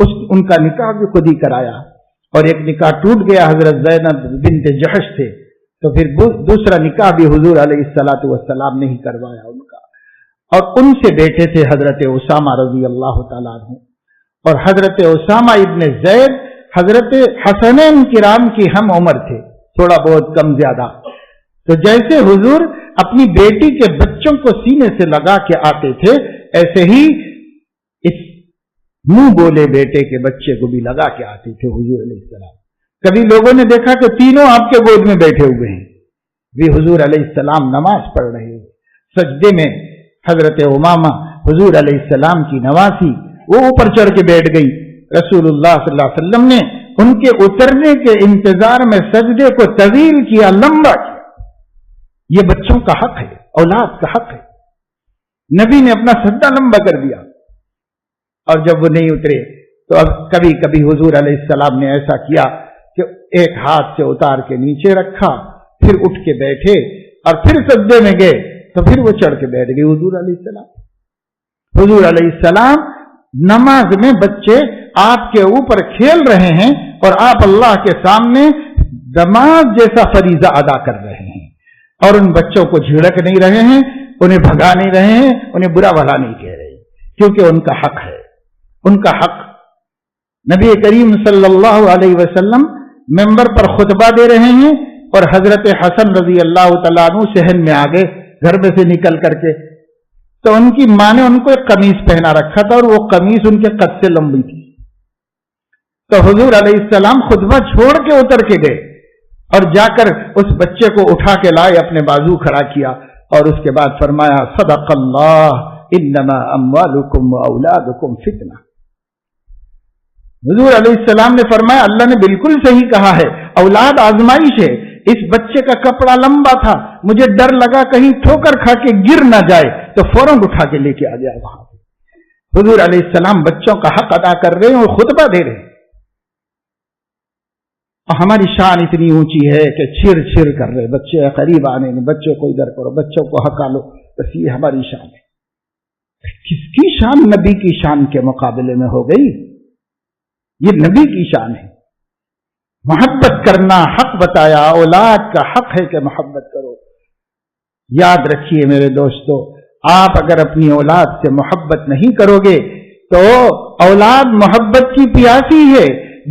ان کا نکاح بھی خود ہی کرایا، اور ایک نکاح ٹوٹ گیا حضرت زینب بنت جحش تھے، تو پھر دوسرا نکاح بھی حضور علیہ الصلوۃ والسلام نے ہی کروایا ان کا، اور ان سے بیٹے تھے حضرت اسامہ رضی اللہ تعالیٰ عنہ، اور حضرت اسامہ ابن زید حضرت حسنین کرام کی ہم عمر تھے، تھوڑا بہت کم زیادہ۔ تو جیسے حضور اپنی بیٹی کے بچوں کو سینے سے لگا کے آتے تھے، ایسے ہی اس منہ بولے بیٹے کے بچے کو بھی لگا کے آتے تھے حضور علیہ السلام۔ کبھی لوگوں نے دیکھا کہ تینوں آپ کے گود میں بیٹھے ہوئے ہیں، بھی حضور علیہ السلام نماز پڑھ رہے ہیں، سجدے میں حضرت امامہ حضور علیہ السلام کی نواسی وہ اوپر چڑھ کے بیٹھ گئی، رسول اللہ صلی اللہ علیہ وسلم نے ان کے اترنے کے انتظار میں سجدے کو طویل کیا، لمبا کیا۔ یہ بچوں کا حق ہے، اولاد کا حق ہے، نبی نے اپنا سجدہ لمبا کر دیا، اور جب وہ نہیں اترے تو اب کبھی کبھی حضور علیہ السلام نے ایسا کیا کہ ایک ہاتھ سے اتار کے نیچے رکھا، پھر اٹھ کے بیٹھے اور پھر سجدے میں گئے تو پھر وہ چڑھ کے بیٹھ گئے حضور علیہ السلام۔ حضور علیہ السلام نماز میں بچے آپ کے اوپر کھیل رہے ہیں اور آپ اللہ کے سامنے نماز جیسا فریضہ ادا کر رہے ہیں، اور ان بچوں کو جھڑک نہیں رہے ہیں، انہیں بھگا نہیں رہے ہیں، انہیں برا بھلا نہیں کہہ رہے، کیونکہ ان کا حق ہے، ان کا حق۔ نبی کریم صلی اللہ علیہ وسلم ممبر پر خطبہ دے رہے ہیں اور حضرت حسن رضی اللہ تعالیٰ عنہ صحن میں آگے گھر میں سے نکل کر کے، تو ان کی ماں نے ان کو ایک قمیص پہنا رکھا تھا اور وہ قمیص ان کے قد سے لمبی تھی، تو حضور علیہ السلام خطبہ چھوڑ کے اتر کے گئے اور جا کر اس بچے کو اٹھا کے لائے، اپنے بازو کھڑا کیا اور اس کے بعد فرمایا صدق اللہ انما اموالکم واولادکم فتنہ۔ حضور علیہ السلام نے فرمایا اللہ نے بالکل صحیح کہا ہے، اولاد آزمائش ہے۔ اس بچے کا کپڑا لمبا تھا، مجھے ڈر لگا کہیں ٹھوکر کھا کے گر نہ جائے تو فوراً اٹھا کے لے کے آ گیا وہاں۔ حضور علیہ السلام بچوں کا حق ادا کر رہے ہیں اور خطبہ دے رہے ہیں، اور ہماری شان اتنی اونچی ہے کہ چھڑ چھڑ کر رہے، بچے قریب آنے نہیں، بچوں کو ادھر کرو، بچوں کو ہکا لو، بس یہ ہماری شان ہے۔ کس کی شان نبی کی شان کے مقابلے میں ہو گئی؟ یہ نبی کی شان ہے، محبت کرنا حق بتایا، اولاد کا حق ہے کہ محبت کرو۔ یاد رکھیے میرے دوستو، آپ اگر اپنی اولاد سے محبت نہیں کرو گے تو اولاد محبت کی پیاسی ہے،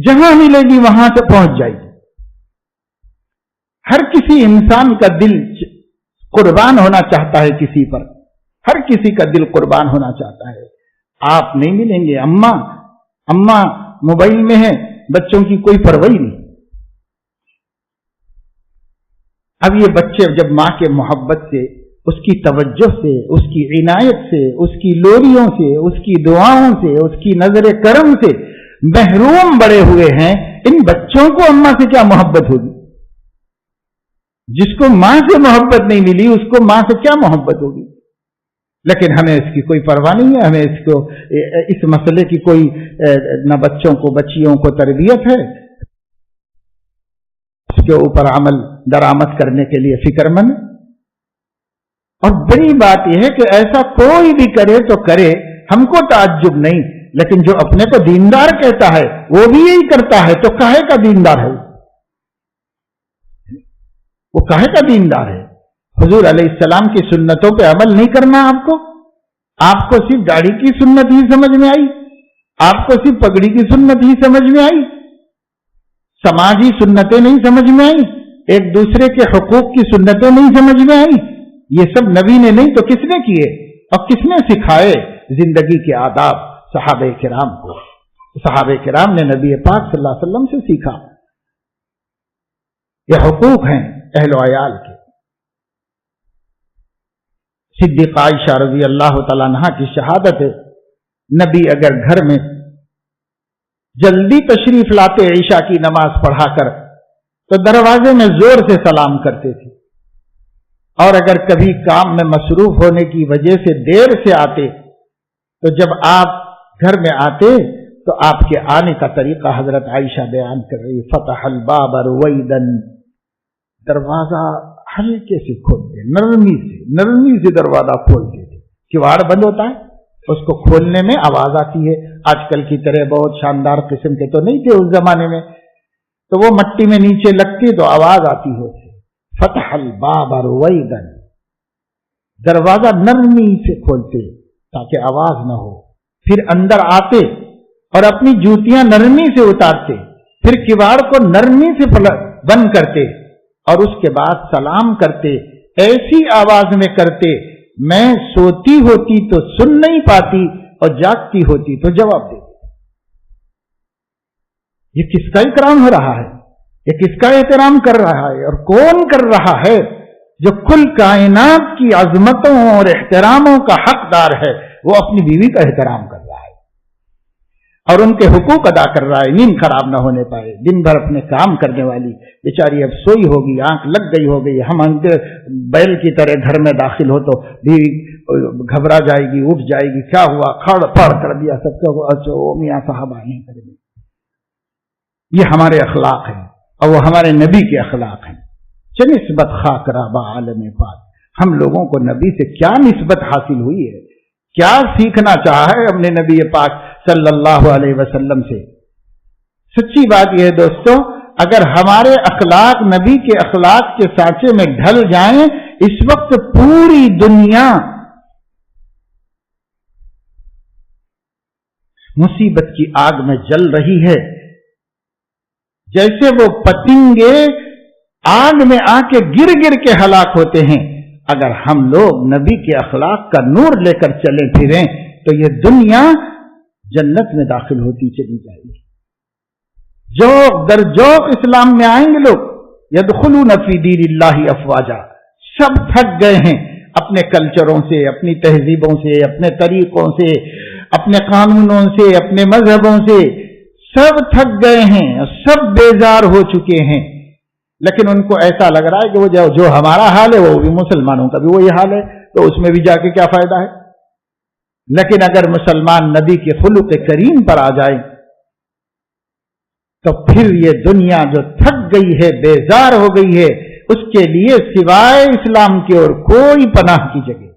جہاں ملے گی وہاں سے پہنچ جائے گی۔ ہر کسی انسان کا دل قربان ہونا چاہتا ہے کسی پر، ہر کسی کا دل قربان ہونا چاہتا ہے۔ آپ نہیں ملیں گے، اماں موبائل میں ہے، بچوں کی کوئی پرواہ نہیں۔ اب یہ بچے جب ماں کے محبت سے، اس کی توجہ سے، اس کی عنایت سے، اس کی لوریوں سے، اس کی دعاؤں سے، اس کی نظر کرم سے محروم بڑے ہوئے ہیں، ان بچوں کو اماں سے کیا محبت ہوگی؟ جس کو ماں سے محبت نہیں ملی اس کو ماں سے کیا محبت ہوگی؟ لیکن ہمیں اس کی کوئی پرواہ نہیں ہے، ہمیں اس مسئلے کی کوئی نہ بچوں کو بچیوں کو تربیت ہے، اس کے اوپر عمل درآمد کرنے کے لیے فکر مند۔ اور بڑی بات یہ ہے کہ ایسا کوئی بھی کرے تو کرے، ہم کو تعجب نہیں، لیکن جو اپنے کو دیندار کہتا ہے وہ بھی یہی کرتا ہے تو کاہے کا دیندار ہے؟ وہ کاہے کا دیندار ہے؟ حضور علیہ السلام کی سنتوں پہ عمل نہیں کرنا آپ کو صرف داڑھی کی سنت ہی سمجھ میں آئی، آپ کو صرف پگڑی کی سنت ہی سمجھ میں آئی، سماجی سنتیں نہیں سمجھ میں آئی، ایک دوسرے کے حقوق کی سنتیں نہیں سمجھ میں آئی، یہ سب نبی نے نہیں تو کس نے کیے اور کس نے سکھائے؟ زندگی کے آداب صحابہ کرام کو، صحابہ کرام نے نبی پاک صلی اللہ علیہ وسلم سے سیکھا۔ یہ حقوق ہیں اہل و عیال کے۔ صدیقہ عائشہ رضی اللہ تعالیٰ عنہا کی شہادت ہے، نبی اگر گھر میں جلدی تشریف لاتے عشاء کی نماز پڑھا کر تو دروازے میں زور سے سلام کرتے تھے، اور اگر کبھی کام میں مصروف ہونے کی وجہ سے دیر سے آتے تو جب آپ گھر میں آتے تو آپ کے آنے کا طریقہ حضرت عائشہ بیان کر رہی، فتح الباب رویدن، دروازہ ہلکے سے کھولتے، نرمی سے دروازہ کھولتے تھے۔ کواڑ بند ہوتا ہے اس کو کھولنے میں آواز آتی ہے. آج کل کی طرح بہت شاندار قسم کے تو نہیں تھے اس زمانے میں، تو وہ مٹی میں نیچے لگتی تو آواز آتی ہوتی. فتح الباب رویدا، دروازہ نرمی سے کھولتے تاکہ آواز نہ ہو. پھر اندر آتے اور اپنی جوتیاں نرمی سے اتارتے، پھر کواڑ کو نرمی سے بند کرتے اور اس کے بعد سلام کرتے. ایسی آواز میں کرتے میں سوتی ہوتی تو سن نہیں پاتی اور جاگتی ہوتی تو جواب دیتی. یہ کس کا اکرام ہو رہا ہے؟ یہ کس کا احترام کر رہا ہے؟ اور کون کر رہا ہے جو کل کائنات کی عظمتوں اور احتراموں کا حقدار ہے؟ وہ اپنی بیوی کا احترام کر رہا ہے اور ان کے حقوق ادا کر رہا ہے. نیند خراب نہ ہونے پائے. دن بھر اپنے کام کرنے والی بیچاری اب سوئی ہوگی، آنکھ لگ گئی ہو گئی. ہم بیل کی طرح گھر میں داخل ہو تو بیوی گھبرا جائے گی، اٹھ جائے گی، کیا ہوا، کھڑ پڑ کر دیا سب کو. اچھا وہ میاں صاحب آئے کریں گے. یہ ہمارے اخلاق ہیں اور وہ ہمارے نبی کے اخلاق ہیں. نسبت خاک رابع عالم پاک، ہم لوگوں کو نبی سے کیا نسبت حاصل ہوئی ہے، کیا سیکھنا چاہا ہے اپنے نبی پاک صلی اللہ علیہ وسلم سے. سچی بات یہ ہے دوستو، اگر ہمارے اخلاق نبی کے اخلاق کے سانچے میں ڈھل جائیں، اس وقت پوری دنیا مصیبت کی آگ میں جل رہی ہے. جیسے وہ پتنگے آگ میں آ کے گر گر کے ہلاک ہوتے ہیں، اگر ہم لوگ نبی کے اخلاق کا نور لے کر چلیں پھریں تو یہ دنیا جنت میں داخل ہوتی چلی جائے گی. جوق در جوق اسلام میں آئیں گے لوگ. یدخلون فی دین اللہ افواجا. سب تھک گئے ہیں اپنے کلچروں سے، اپنی تہذیبوں سے، اپنے طریقوں سے، اپنے قانونوں سے، اپنے مذہبوں سے. سب تھک گئے ہیں، سب بیزار ہو چکے ہیں. لیکن ان کو ایسا لگ رہا ہے کہ وہ جو ہمارا حال ہے وہ بھی مسلمانوں کا بھی وہی حال ہے، تو اس میں بھی جا کے کیا فائدہ ہے. لیکن اگر مسلمان نبی کے خلق کریم پر آ جائے تو پھر یہ دنیا جو تھک گئی ہے، بیزار ہو گئی ہے، اس کے لیے سوائے اسلام کی اور کوئی پناہ کی جگہ.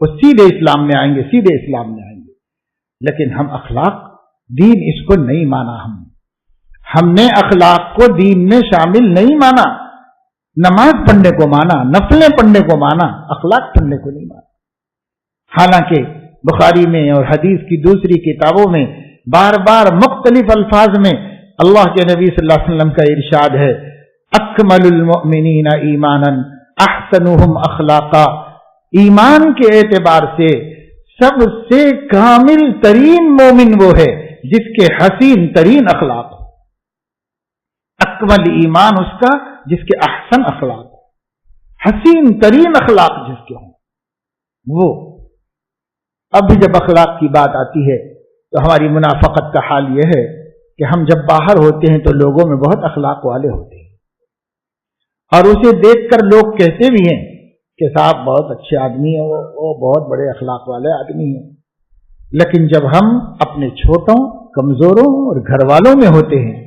وہ سیدھے اسلام میں آئیں گے، سیدھے اسلام میں آئیں گے. لیکن ہم اخلاق دین اس کو نہیں مانا. ہم نے اخلاق کو دین میں شامل نہیں مانا. نماز پڑھنے کو مانا، نفلیں پڑھنے کو مانا، اخلاق پڑھنے کو نہیں مانا. حالانکہ بخاری میں اور حدیث کی دوسری کتابوں میں بار بار مختلف الفاظ میں اللہ کے نبی صلی اللہ علیہ وسلم کا ارشاد ہے، اکمل المؤمنین ایمانا احسنهم اخلاقا. ایمان کے اعتبار سے سب سے کامل ترین مومن وہ ہے جس کے حسین ترین اخلاق ہو. اکمل ایمان اس کا جس کے احسن اخلاق ہو، حسین ترین اخلاق جس کے ہوں وہ. اب بھی جب اخلاق کی بات آتی ہے تو ہماری منافقت کا حال یہ ہے کہ ہم جب باہر ہوتے ہیں تو لوگوں میں بہت اخلاق والے ہوتے ہیں اور اسے دیکھ کر لوگ کہتے بھی ہیں کہ صاحب بہت اچھے آدمی ہیں، وہ بہت بڑے اخلاق والے آدمی ہیں. لیکن جب ہم اپنے چھوٹوں، کمزوروں اور گھر والوں میں ہوتے ہیں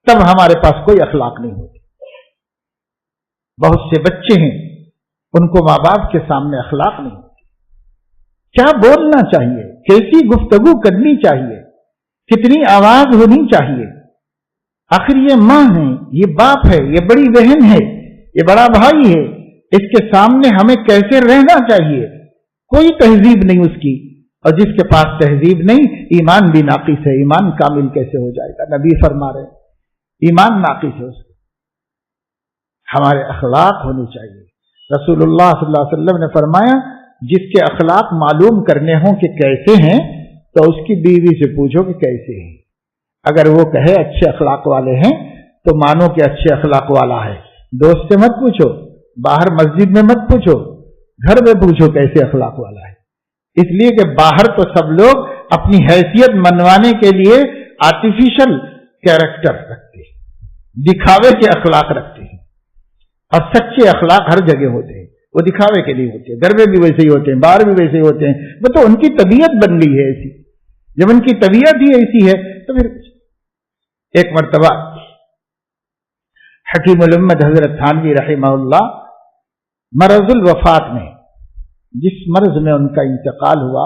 تب ہمارے پاس کوئی اخلاق نہیں ہوتی. بہت سے بچے ہیں ان کو ماں باپ کے سامنے اخلاق نہیں ہوتی. کیا بولنا چاہیے، کیسی گفتگو کرنی چاہیے، کتنی آواز ہونی چاہیے. آخر یہ ماں ہے، یہ باپ ہے، یہ بڑی بہن ہے، یہ بڑا بھائی ہے، اس کے سامنے ہمیں کیسے رہنا چاہیے. کوئی تہذیب نہیں اس کی، اور جس کے پاس تہذیب نہیں ایمان بھی ناقص ہے. ایمان کامل کیسے ہو جائے گا؟ نبی فرما رہے ایمان ناقص ہے اس کا. ہمارے اخلاق ہونے چاہیے. رسول اللہ صلی اللہ علیہ وسلم نے فرمایا جس کے اخلاق معلوم کرنے ہوں کہ کیسے ہیں تو اس کی بیوی سے پوچھو کہ کیسے ہیں. اگر وہ کہے اچھے اخلاق والے ہیں تو مانو کہ اچھے اخلاق والا ہے. دوست سے مت پوچھو، باہر مسجد میں مت پوچھو، گھر میں پوچھو کیسے اخلاق والا ہے. اس لیے کہ باہر تو سب لوگ اپنی حیثیت منوانے کے لیے آرٹیفیشل کیریکٹر رکھتے ہیں، دکھاوے کے اخلاق رکھتے ہیں. اور سچے اخلاق ہر جگہ ہوتے ہیں، وہ دکھاوے کے لیے ہوتے ہیں. گھر میں بھی ویسے ہی ہوتے ہیں، باہر بھی ویسے ہی ہوتے ہیں. وہ تو ان کی طبیعت بن گئی ہے ایسی. جب ان کی طبیعت ہی ایسی ہے تو پھر ایک مرتبہ حکیم الامت حضرت تھانوی رحمہ اللہ مرض الوفات میں، جس مرض میں ان کا انتقال ہوا،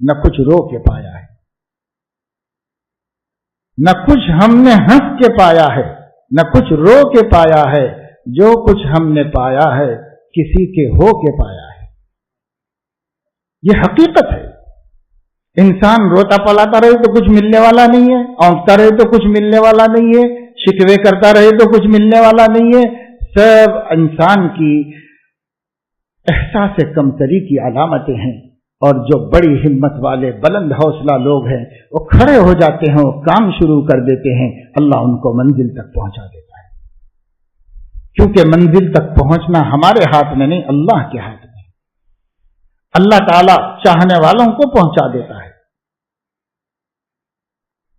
نہ کچھ رو کے پایا ہے، نہ کچھ ہم نے ہنس کے پایا ہے، نہ کچھ رو کے پایا ہے۔ جو کچھ ہم نے پایا ہے کسی کے ہو کے پایا ہے۔ یہ حقیقت ہے۔ انسان روتا پلاتا رہے تو کچھ ملنے والا نہیں ہے، اونگتا رہے تو کچھ ملنے والا نہیں ہے، شکوے کرتا رہے تو کچھ ملنے والا نہیں ہے۔ سب انسان کی احساس کمتری کی علامتیں ہیں، اور جو بڑی ہمت والے بلند حوصلہ لوگ ہیں وہ کھڑے ہو جاتے ہیں، وہ کام شروع کر دیتے ہیں، اللہ ان کو منزل تک پہنچا دیتا ہے۔ کیونکہ منزل تک پہنچنا ہمارے ہاتھ میں نہیں، اللہ کے ہاتھ میں۔ اللہ تعالی چاہنے والوں کو پہنچا دیتا ہے،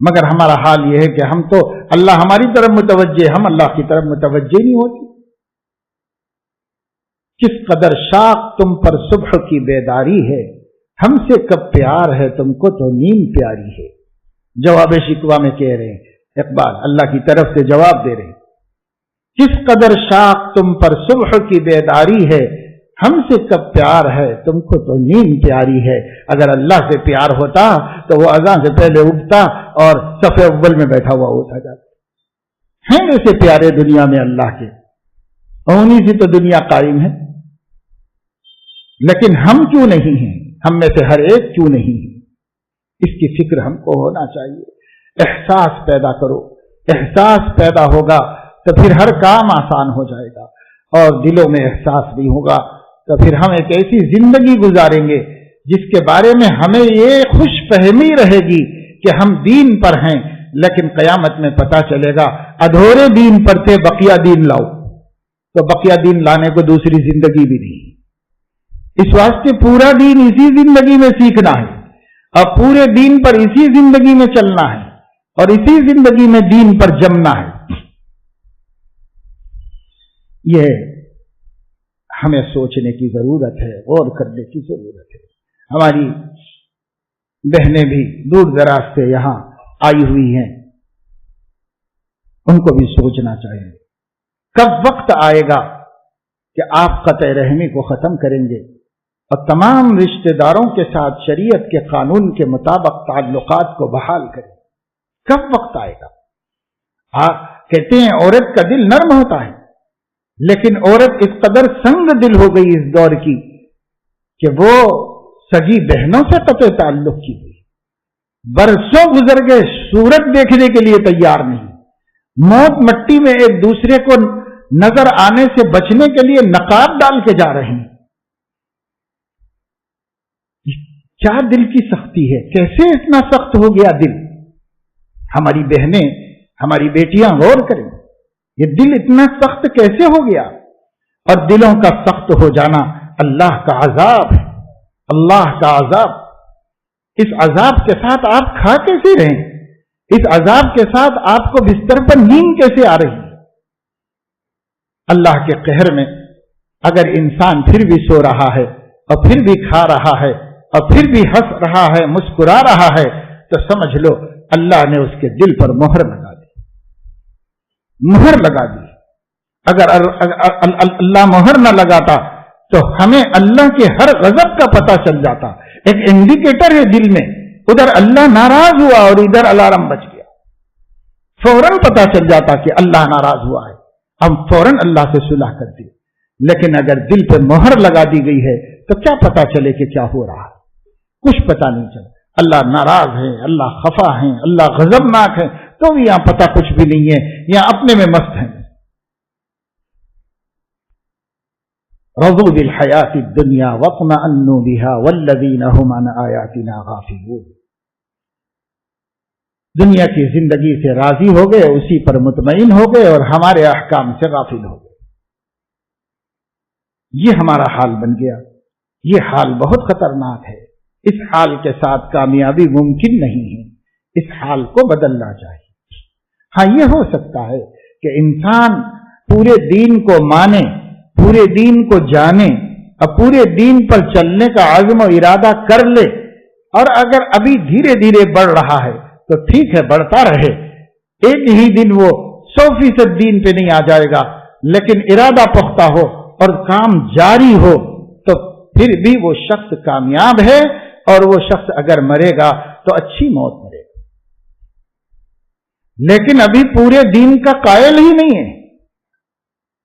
مگر ہمارا حال یہ ہے کہ ہم تو اللہ ہماری طرف متوجہ، ہم اللہ کی طرف متوجہ نہیں ہوتے۔ کس قدر شاق تم پر صبح کی بیداری ہے، ہم سے کب پیار ہے تم کو تو نیند پیاری ہے۔ جواب شکوہ میں کہہ رہے ہیں اقبال، اللہ کی طرف سے جواب دے رہے ہیں، کس قدر شاق تم پر صبح کی بیداری ہے، ہم سے کب پیار ہے تم کو تو نیند پیاری ہے۔ اگر اللہ سے پیار ہوتا تو وہ اذان سے پہلے اٹھتا اور صف اول میں بیٹھا ہوا ہوتا جاتا۔ ہیں ویسے پیارے دنیا میں اللہ کے، اور انہی سے تو دنیا قائم ہے، لیکن ہم کیوں نہیں ہیں؟ ہم میں سے ہر ایک کیوں نہیں ہے؟ اس کی فکر ہم کو ہونا چاہیے۔ احساس پیدا کرو، احساس پیدا ہوگا تو پھر ہر کام آسان ہو جائے گا، اور دلوں میں احساس نہیں ہوگا تو پھر ہم ایک ایسی زندگی گزاریں گے جس کے بارے میں ہمیں یہ خوش فہمی رہے گی کہ ہم دین پر ہیں، لیکن قیامت میں پتہ چلے گا ادھورے دین پر تھے، بقیہ دین لاؤ، تو بقیہ دین لانے کو دوسری زندگی بھی نہیں۔ اس واسطے پورا دین اسی زندگی میں سیکھنا ہے، اور پورے دین پر اسی زندگی میں چلنا ہے، اور اسی زندگی میں دین پر جمنا ہے۔ یہ ہمیں سوچنے کی ضرورت ہے، غور کرنے کی ضرورت ہے۔ ہماری بہنیں بھی دور دراز سے یہاں آئی ہوئی ہیں، ان کو بھی سوچنا چاہیے کب وقت آئے گا کہ آپ قطع رحمی کو ختم کریں گے اور تمام رشتہ داروں کے ساتھ شریعت کے قانون کے مطابق تعلقات کو بحال کریں۔ کب وقت آئے گا؟ آپ کہتے ہیں عورت کا دل نرم ہوتا ہے، لیکن عورت اس قدر سنگ دل ہو گئی اس دور کی کہ وہ سگی بہنوں سے قطع تعلق کی ہوئی، برسوں گزر گئے، صورت دیکھنے کے لیے تیار نہیں، موت مٹی میں ایک دوسرے کو نظر آنے سے بچنے کے لیے نقاب ڈال کے جا رہے ہیں۔ کیا دل کی سختی ہے، کیسے اتنا سخت ہو گیا دل؟ ہماری بہنیں، ہماری بیٹیاں غور کریں، یہ دل اتنا سخت کیسے ہو گیا؟ اور دلوں کا سخت ہو جانا اللہ کا عذاب ہے، اللہ کا عذاب۔ اس عذاب کے ساتھ آپ کھا کیسے رہیں؟ اس عذاب کے ساتھ آپ کو بستر پر نیند کیسے آ رہی؟ اللہ کے قہر میں اگر انسان پھر بھی سو رہا ہے اور پھر بھی کھا رہا ہے اور پھر بھی ہنس رہا ہے، مسکرا رہا ہے، تو سمجھ لو اللہ نے اس کے دل پر مہر لگا دی، مہر لگا دی۔ اگر اللہ مہر نہ لگاتا تو ہمیں اللہ کے ہر غضب کا پتہ چل جاتا۔ ایک انڈیکیٹر ہے دل میں، ادھر اللہ ناراض ہوا اور ادھر الارم بج گیا، فوراً پتہ چل جاتا کہ اللہ ناراض ہوا ہے، ہم فوراً اللہ سے صلح کر دی۔ لیکن اگر دل پہ مہر لگا دی گئی ہے تو کیا پتہ چلے کہ کیا ہو رہا ہے؟ کچھ پتہ نہیں چلا۔ اللہ ناراض ہے، اللہ خفا ہے، اللہ غضبناک ہے، تو بھی یہاں پتہ کچھ بھی نہیں ہے، یہاں اپنے میں مست ہیں۔ رضوا بالحیات الدنیا واطمأنوا بها والذین هم عن آیاتنا غافلون۔ دنیا کی زندگی سے راضی ہو گئے، اسی پر مطمئن ہو گئے اور ہمارے احکام سے غافل ہو گئے۔ یہ ہمارا حال بن گیا۔ یہ حال بہت خطرناک ہے، اس حال کے ساتھ کامیابی ممکن نہیں ہے، اس حال کو بدلنا چاہیے۔ ہاں یہ ہو سکتا ہے کہ انسان پورے دین کو مانے، پورے دین کو جانے اور پورے دین پر چلنے کا عزم و ارادہ کر لے، اور اگر ابھی دھیرے دھیرے بڑھ رہا ہے تو ٹھیک ہے، بڑھتا رہے، ایک ہی دن وہ 100% دین پہ نہیں آ جائے گا، لیکن ارادہ پختہ ہو اور کام جاری ہو تو پھر بھی وہ شخص کامیاب ہے اور وہ شخص اگر مرے گا تو اچھی موت مرے گا، لیکن ابھی پورے دین کا قائل ہی نہیں ہے،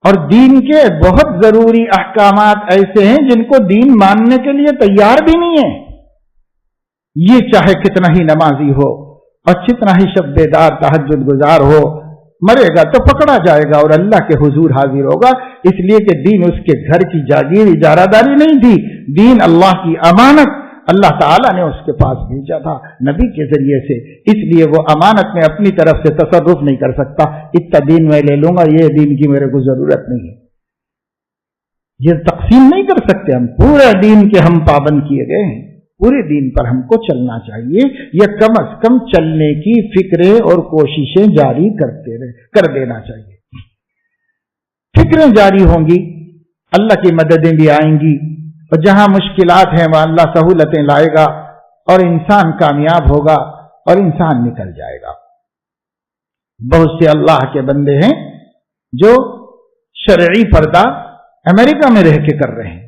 اور دین کے بہت ضروری احکامات ایسے ہیں جن کو دین ماننے کے لیے تیار بھی نہیں ہے۔ یہ چاہے کتنا ہی نمازی ہو اور کتنا ہی شب بیدار تہجد گزار ہو، مرے گا تو پکڑا جائے گا اور اللہ کے حضور حاضر ہوگا، اس لیے کہ دین اس کے گھر کی جاگیر اجارہ داری نہیں تھی، دین اللہ کی امانت اللہ تعالیٰ نے اس کے پاس بھیجا تھا نبی کے ذریعے سے، اس لیے وہ امانت میں اپنی طرف سے تصرف نہیں کر سکتا، اتنا دین میں لے لوں گا، یہ دین کی میرے کو ضرورت نہیں ہے، یہ تقسیم نہیں کر سکتے ہم، پورے دین کے ہم پابند کیے گئے ہیں، پورے دین پر ہم کو چلنا چاہیے، یا کم از کم چلنے کی فکریں اور کوششیں جاری کر دینا چاہیے۔ فکریں جاری ہوں گی، اللہ کی مددیں بھی آئیں گی، اور جہاں مشکلات ہیں وہاں اللہ سہولتیں لائے گا، اور انسان کامیاب ہوگا اور انسان نکل جائے گا۔ بہت سے اللہ کے بندے ہیں جو شرعی پردہ امریکہ میں رہ کے کر رہے ہیں،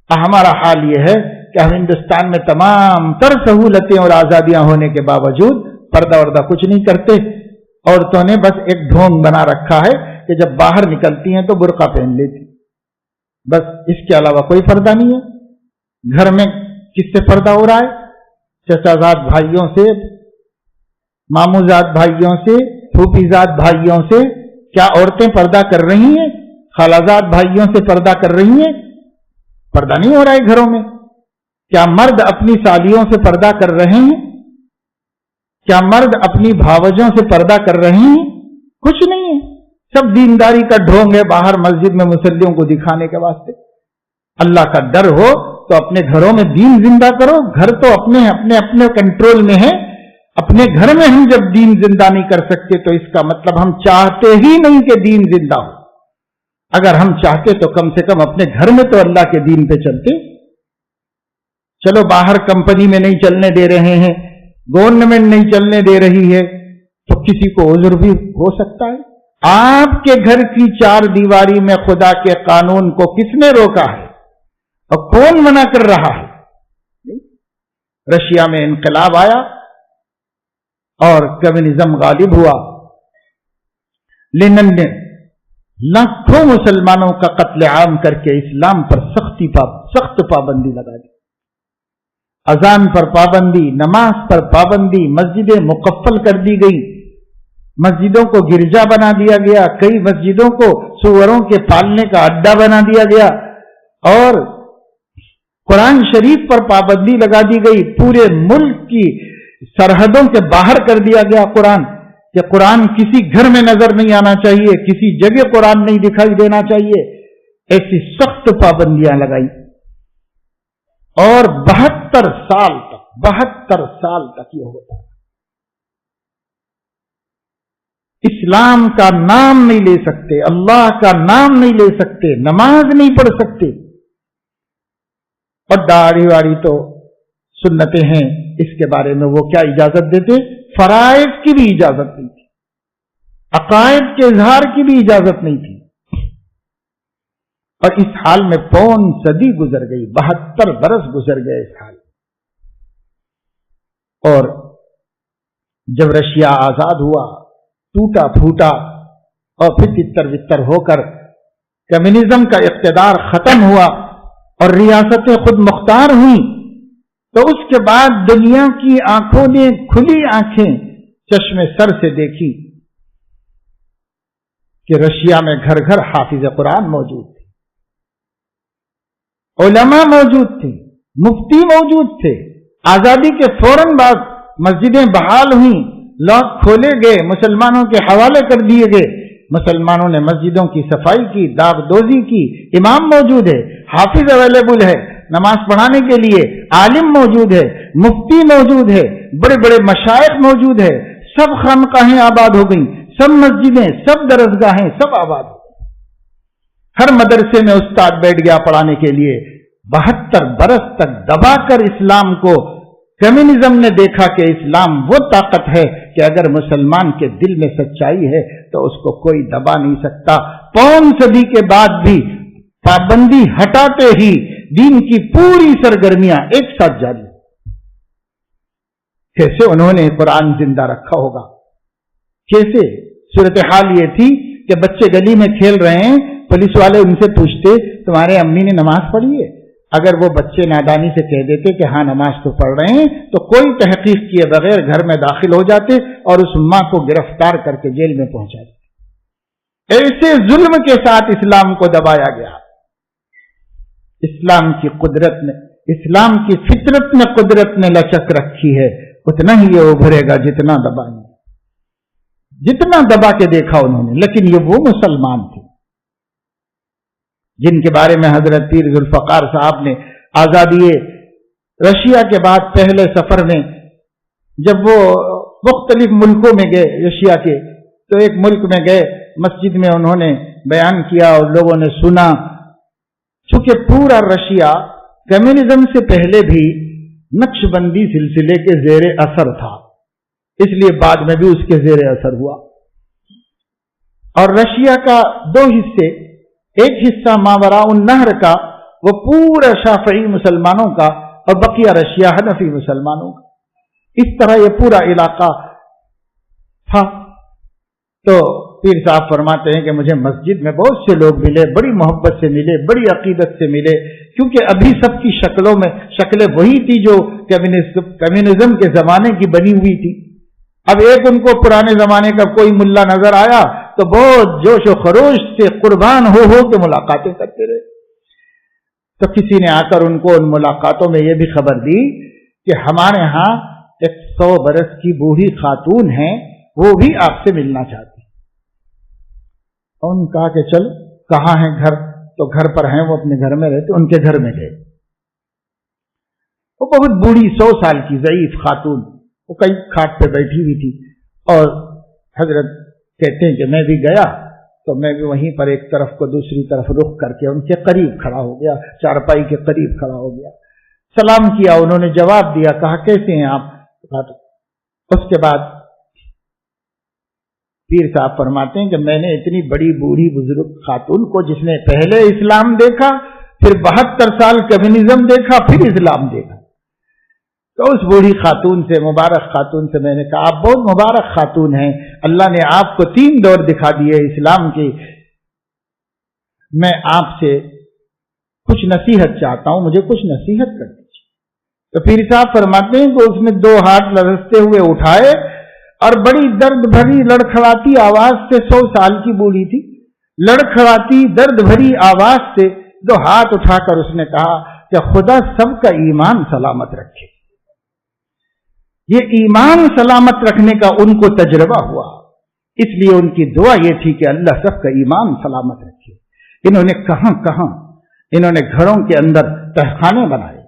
ہمارا حال یہ ہے کہ ہم ہندوستان میں تمام تر سہولتیں اور آزادیاں ہونے کے باوجود پردہ وردہ کچھ نہیں کرتے، عورتوں نے بس ایک ڈھونگ بنا رکھا ہے کہ جب باہر نکلتی ہیں تو برقع پہن لیتی، بس اس کے علاوہ کوئی پردہ نہیں ہے۔ گھر میں کس سے پردہ ہو رہا ہے؟ چچا زاد بھائیوں سے، ماموں زاد بھائیوں سے، پھوپھی زاد بھائیوں سے۔ کیا عورتیں پردہ کر رہی ہیں؟ خالہ زاد بھائیوں سے پردہ کر رہی ہیں؟ پردہ نہیں ہو رہا ہے گھروں میں۔ کیا مرد اپنی سالیوں سے پردہ کر رہے ہیں؟ کیا مرد اپنی بھاوجوں سے پردہ کر رہے ہیں؟ کچھ نہیں ہے، سب دینداری کا ڈھونگ ہے باہر مسجد میں مصلیوں کو دکھانے کے واسطے۔ اللہ کا ڈر ہو تو اپنے گھروں میں دین زندہ کرو، گھر تو اپنے اپنے کنٹرول میں ہے، اپنے گھر میں ہم جب دین زندہ نہیں کر سکتے تو اس کا مطلب ہم چاہتے ہی نہیں کہ دین زندہ ہو۔ اگر ہم چاہتے تو کم سے کم اپنے گھر میں تو اللہ کے دین پہ چلتے۔ چلو باہر کمپنی میں نہیں چلنے دے رہے ہیں، گورنمنٹ نہیں چلنے دے رہی ہے، تو کسی کو عذر بھی ہو سکتا ہے۔ آپ کے گھر کی چار دیواری میں خدا کے قانون کو کس نے روکا ہے اور کون منع کر رہا ہے؟ رشیا میں انقلاب آیا اور کمیونزم غالب ہوا، لینن نے لاکھوں مسلمانوں کا قتل عام کر کے اسلام پر سخت پابندی لگا دی، اذان پر پابندی، نماز پر پابندی، مسجدیں مقفل کر دی گئی، مسجدوں کو گرجا بنا دیا گیا، کئی مسجدوں کو سوروں کے پالنے کا اڈا بنا دیا گیا، اور قرآن شریف پر پابندی لگا دی گئی، پورے ملک کی سرحدوں کے باہر کر دیا گیا قرآن، کہ قرآن کسی گھر میں نظر نہیں آنا چاہیے، کسی جگہ قرآن نہیں دکھائی دینا چاہیے، ایسی سخت پابندیاں لگائی، اور 72 سال تک یہ ہوتا ہے۔ اسلام کا نام نہیں لے سکتے، اللہ کا نام نہیں لے سکتے، نماز نہیں پڑھ سکتے، اور داڑھی واڑی تو سنتیں ہیں، اس کے بارے میں وہ کیا اجازت دیتے؟ فرائض کی بھی اجازت نہیں تھی، عقائد کے اظہار کی بھی اجازت نہیں تھی، اور اس حال میں 5 صدی گزر گئی، 72 برس گزر گئے اس حال میں۔ اور جب رشیا آزاد ہوا، ٹوٹا پھوٹا، اور پھر تتر بتر ہو کر کمیونزم کا اقتدار ختم ہوا اور ریاستیں خود مختار ہوئیں، تو اس کے بعد دنیا کی آنکھوں نے کھلی آنکھیں چشمے سر سے دیکھی کہ رشیا میں گھر گھر حافظ قرآن موجود تھے، علماء موجود تھے، مفتی موجود تھے، آزادی کے فوراً بعد مسجدیں بحال ہوئیں، لاک کھولے گئے، مسلمانوں کے حوالے کر دیے گئے، مسلمانوں نے مسجدوں کی صفائی کی، داغ دوزی کی، امام موجود ہے، حافظ اویلیبل ہے نماز پڑھانے کے لیے، عالم موجود ہے، مفتی موجود ہے، بڑے بڑے مشائخ موجود ہے، سب خانقاہیں آباد ہو گئیں، سب مسجدیں، سب درسگاہیں، سب آباد ہو گئیں، ہر مدرسے میں استاد بیٹھ گیا پڑھانے کے لیے۔ 72 برس تک دبا کر اسلام کو کمیونزم نے دیکھا کہ اسلام وہ طاقت ہے کہ اگر مسلمان کے دل میں سچائی ہے تو اس کو کوئی دبا نہیں سکتا۔ 5 صدی کے بعد بھی پابندی ہٹاتے ہی دین کی پوری سرگرمیاں ایک ساتھ جاری. کیسے انہوں نے قرآن زندہ رکھا ہوگا؟ کیسے؟ صورتحال یہ تھی کہ بچے گلی میں کھیل رہے ہیں، پولیس والے ان سے پوچھتے تمہارے امی نے نماز پڑھی ہے؟ اگر وہ بچے نادانی سے کہہ دیتے کہ ہاں نماز تو پڑھ رہے ہیں، تو کوئی تحقیق کیے بغیر گھر میں داخل ہو جاتے اور اس ماں کو گرفتار کر کے جیل میں پہنچا دیتے. ایسے ظلم کے ساتھ اسلام کو دبایا گیا. اسلام کی قدرت نے، اسلام کی فطرت میں قدرت نے لچک رکھی ہے، اتنا ہی یہ ابھرے گا جتنا دبائیں، جتنا دبا کے دیکھا انہوں نے. لیکن یہ وہ مسلمان تھے جن کے بارے میں حضرت پیر ذوالفقار صاحب نے آزادی رشیا کے بعد پہلے سفر میں جب وہ مختلف ملکوں میں گئے رشیا کے، تو ایک ملک میں گئے، مسجد میں انہوں نے بیان کیا اور لوگوں نے سنا. چونکہ پورا رشیا کمیونزم سے پہلے بھی نقش بندی سلسلے کے زیر اثر تھا، اس لیے بعد میں بھی اس کے زیر اثر ہوا. اور رشیا کا دو حصے، ایک حصہ ماوراء النہر کا وہ پورا شافعی مسلمانوں کا اور بقیہ رشیا حنفی مسلمانوں کا. اس طرح یہ پورا علاقہ تھا. تو پیر صاحب فرماتے ہیں کہ مجھے مسجد میں بہت سے لوگ ملے، بڑی محبت سے ملے، بڑی عقیدت سے ملے، کیونکہ ابھی سب کی شکلوں میں شکلیں وہی تھی جو کمیونزم کے زمانے کی بنی ہوئی تھی. اب ایک ان کو پرانے زمانے کا کوئی ملا نظر آیا تو بہت جوش و خروش سے قربان ہو کے ملاقاتیں کرتے رہے. تو کسی نے آ کر ان کو ان ملاقاتوں میں یہ بھی خبر دی کہ ہمارے ہاں 100 برس کی بوڑھی خاتون ہیں، وہ بھی آپ سے ملنا چاہتی. اور ان کہا کہ چل کہاں ہے گھر؟ تو گھر پر ہیں، وہ اپنے گھر میں رہتے، ان کے گھر میں گئے. وہ بہت بوڑھی 100 سال کی ضعیف خاتون، وہ کئی کھاٹ پہ بیٹھی ہوئی تھی. اور حضرت کہتے ہیں کہ میں بھی گیا تو میں بھی وہیں پر ایک طرف کو دوسری طرف رخ کر کے ان کے قریب کھڑا ہو گیا، چارپائی کے قریب کھڑا ہو گیا. سلام کیا، انہوں نے جواب دیا، کہا کیسے ہیں آپ؟ اس کے بعد پیر صاحب فرماتے ہیں کہ میں نے اتنی بڑی بوڑھی بزرگ خاتون کو، جس نے پہلے اسلام دیکھا، پھر 72 سال کمیونزم دیکھا، پھر اسلام دیکھا، تو اس بوڑھی خاتون سے، مبارک خاتون سے میں نے کہا آپ بہت مبارک خاتون ہیں، اللہ نے آپ کو 3 دور دکھا دیے اسلام کے، میں آپ سے کچھ نصیحت چاہتا ہوں، مجھے کچھ نصیحت کر دیجیے. تو پیر صاحب فرماتے ہیں کہ اس نے 2 ہاتھ لرزتے ہوئے اٹھائے اور بڑی درد بھری لڑکھڑاتی آواز سے، 100 سال کی بوڑھی تھی، لڑکھڑاتی درد بھری آواز سے 2 ہاتھ اٹھا کر اس نے کہا کہ خدا سب کا ایمان سلامت رکھے. یہ ایمان سلامت رکھنے کا ان کو تجربہ ہوا، اس لیے ان کی دعا یہ تھی کہ اللہ سب کا ایمان سلامت رکھے. انہوں نے کہاں انہوں نے گھروں کے اندر تہخانے بنائے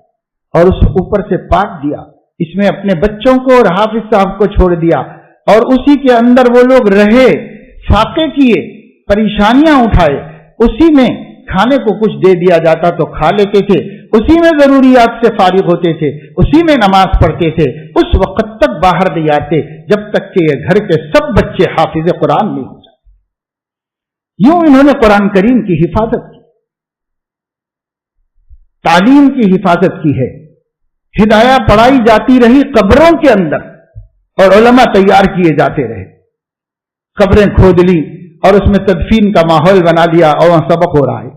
اور اس اوپر سے پاک دیا، اس میں اپنے بچوں کو اور حافظ صاحب کو چھوڑ دیا، اور اسی کے اندر وہ لوگ رہے، فاقے کیے، پریشانیاں اٹھائے. اسی میں کھانے کو کچھ دے دیا جاتا تو کھا لیتے تھے، اسی میں ضروریات سے فارغ ہوتے تھے، اسی میں نماز پڑھتے تھے. اس وقت تک باہر نہیں آتے جب تک کہ یہ گھر کے سب بچے حافظ قرآن نہیں ہو جاتے. یوں انہوں نے قرآن کریم کی حفاظت کی، تعلیم کی حفاظت کی ہے. ہدایہ پڑھائی جاتی رہی قبروں کے اندر اور علماء تیار کیے جاتے رہے. قبریں کھود لی اور اس میں تدفین کا ماحول بنا دیا اور وہاں سبق ہو رہا ہے.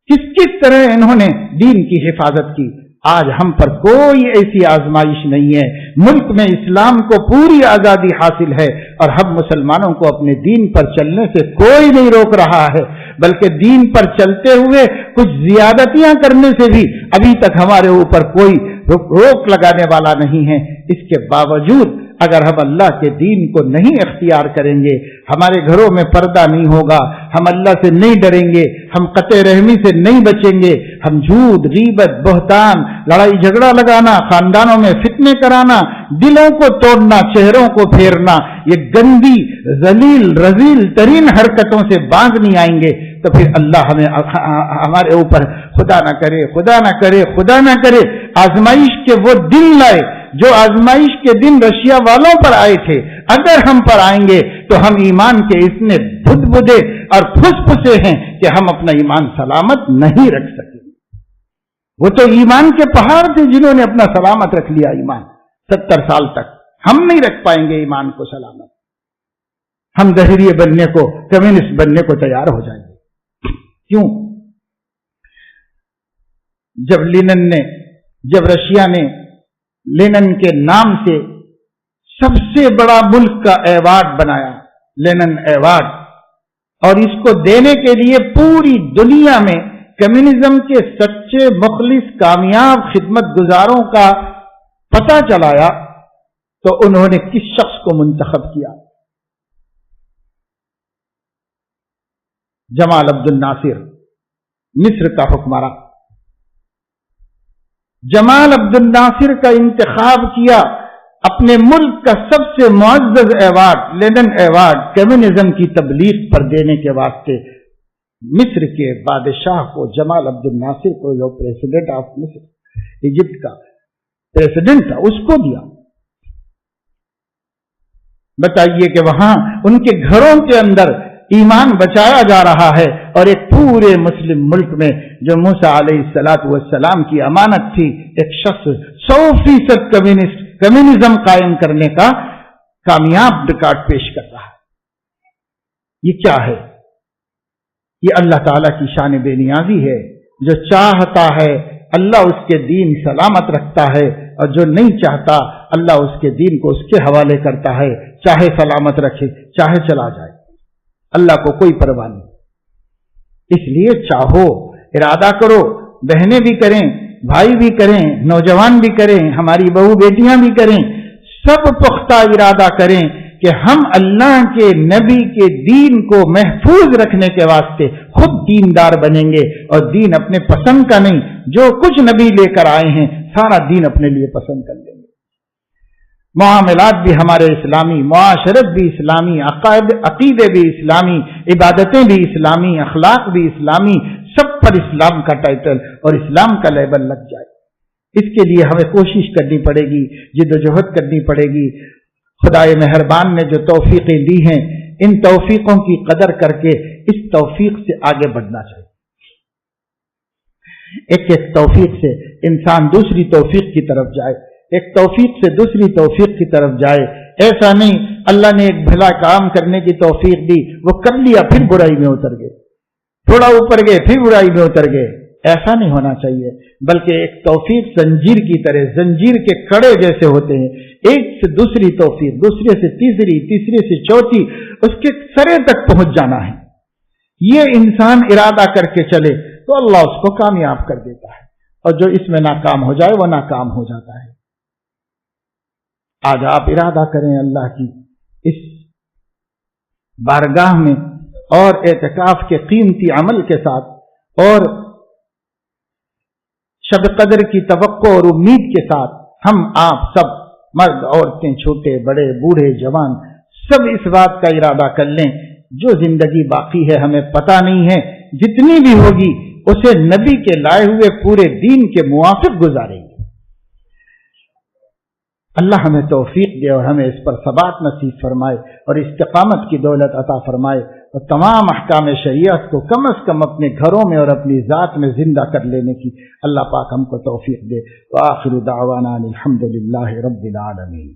کس طرح انہوں نے دین کی حفاظت کی. آج ہم پر کوئی ایسی آزمائش نہیں ہے، ملک میں اسلام کو پوری آزادی حاصل ہے اور ہم مسلمانوں کو اپنے دین پر چلنے سے کوئی نہیں روک رہا ہے، بلکہ دین پر چلتے ہوئے کچھ زیادتیاں کرنے سے بھی ابھی تک ہمارے اوپر کوئی روک لگانے والا نہیں ہے. اس کے باوجود اگر ہم اللہ کے دین کو نہیں اختیار کریں گے، ہمارے گھروں میں پردہ نہیں ہوگا، ہم اللہ سے نہیں ڈریں گے، ہم قطع رحمی سے نہیں بچیں گے، ہم جھوٹ، غیبت، بہتان، لڑائی جھگڑا لگانا، خاندانوں میں فتنے کرانا، دلوں کو توڑنا، چہروں کو پھیرنا، یہ گندی ذلیل رذیل ترین حرکتوں سے باز نہیں آئیں گے تو پھر اللہ ہمارے اوپر خدا نہ کرے آزمائش کے وہ دن لائے جو آزمائش کے دن رشیا والوں پر آئے تھے. اگر ہم پر آئیں گے تو ہم ایمان کے اتنے بدبدے اور پھسے ہیں کہ ہم اپنا ایمان سلامت نہیں رکھ سکیں۔ وہ تو ایمان کے پہاڑ تھے جنہوں نے اپنا سلامت رکھ لیا ایمان 70 سال تک۔ ہم نہیں رکھ پائیں گے ایمان کو سلامت، ہم ظہریے بننے کو، کمیونسٹ بننے کو تیار ہو جائیں گے۔ کیوں؟ جب رشیا نے لینن کے نام سے سب سے بڑا ملک کا ایوارڈ بنایا، لینن ایوارڈ، اور اس کو دینے کے لیے پوری دنیا میں کمیونزم کے سچے مخلص کامیاب خدمت گزاروں کا پتہ چلایا، تو انہوں نے کس شخص کو منتخب کیا؟ جمال عبد الناصر، مصر کا حکمراں۔ جمال عبد الناصر کا انتخاب کیا اپنے ملک کا سب سے معزز ایوارڈ لینن ایوارڈ کمیونزم کی تبلیغ پر دینے کے واسطے۔ مصر کے بادشاہ کو، جمال عبد الناصر کو، جو پریزیڈنٹ آف مصر، ایجپٹ کا پریزیڈنٹ تھا، اس کو دیا۔ بتائیے کہ وہاں ان کے گھروں کے اندر ایمان بچایا جا رہا ہے، اور ایک پورے مسلم ملک میں جو موسیٰ علیہ السلام کی امانت تھی، ایک شخص 100% کمیونزم قائم کرنے کا کامیاب ریکارڈ پیش کر رہا ہے۔ یہ کیا ہے؟ یہ اللہ تعالیٰ کی شان بے نیازی ہے۔ جو چاہتا ہے اللہ اس کے دین سلامت رکھتا ہے، اور جو نہیں چاہتا اللہ اس کے دین کو اس کے حوالے کرتا ہے، چاہے سلامت رکھے چاہے چلا جائے، اللہ کو کوئی پرواہ نہیں۔ اس لیے چاہو، ارادہ کرو، بہنیں بھی کریں، بھائی بھی کریں، نوجوان بھی کریں، ہماری بہو بیٹیاں بھی کریں، سب پختہ ارادہ کریں کہ ہم اللہ کے نبی کے دین کو محفوظ رکھنے کے واسطے خود دیندار بنیں گے، اور دین اپنے پسند کا نہیں، جو کچھ نبی لے کر آئے ہیں سارا دین اپنے لیے پسند کر لیں گے۔ معاملات بھی ہمارے اسلامی، معاشرت بھی اسلامی، عقیدے بھی اسلامی، عبادتیں بھی اسلامی، اخلاق بھی اسلامی، سب پر اسلام کا ٹائٹل اور اسلام کا لیبل لگ جائے۔ اس کے لیے ہمیں کوشش کرنی پڑے گی، جدوجہد کرنی پڑے گی۔ خدائے مہربان نے جو توفیقیں دی ہیں، ان توفیقوں کی قدر کر کے اس توفیق سے آگے بڑھنا چاہیے۔ ایک ایک توفیق سے انسان دوسری توفیق کی طرف جائے، ایک توفیق سے دوسری توفیق کی طرف جائے۔ ایسا نہیں اللہ نے ایک بھلا کام کرنے کی توفیق دی، وہ کر لیا پھر برائی میں اتر گئے، تھوڑا اوپر گئے پھر برائی میں اتر گئے۔ ایسا نہیں ہونا چاہیے، بلکہ ایک توفیق زنجیر کی طرح، زنجیر کے کڑے جیسے ہوتے ہیں، ایک سے دوسری توفیق، دوسرے سے تیسری، تیسرے سے چوتھی، اس کے سرے تک پہنچ جانا ہے۔ یہ انسان ارادہ کر کے چلے تو اللہ اس کو کامیاب کر دیتا ہے، اور جو اس میں ناکام ہو جائے وہ ناکام ہو جاتا ہے۔ آج آپ ارادہ کریں اللہ کی اس بارگاہ میں، اور اعتکاف کے قیمتی عمل کے ساتھ، اور شب قدر کی توقع اور امید کے ساتھ، ہم آپ سب، مرد عورتیں، چھوٹے بڑے بوڑھے جوان، سب اس بات کا ارادہ کر لیں، جو زندگی باقی ہے ہمیں پتہ نہیں ہے، جتنی بھی ہوگی اسے نبی کے لائے ہوئے پورے دین کے موافق گزاریں گے۔ اللہ ہمیں توفیق دے اور ہمیں اس پر ثبات نصیب فرمائے، اور استقامت کی دولت عطا فرمائے، اور تمام احکام شریعت کو کم از کم اپنے گھروں میں اور اپنی ذات میں زندہ کر لینے کی اللہ پاک ہم کو توفیق دے۔ وآخر دعوانا الحمدللہ رب العالمین۔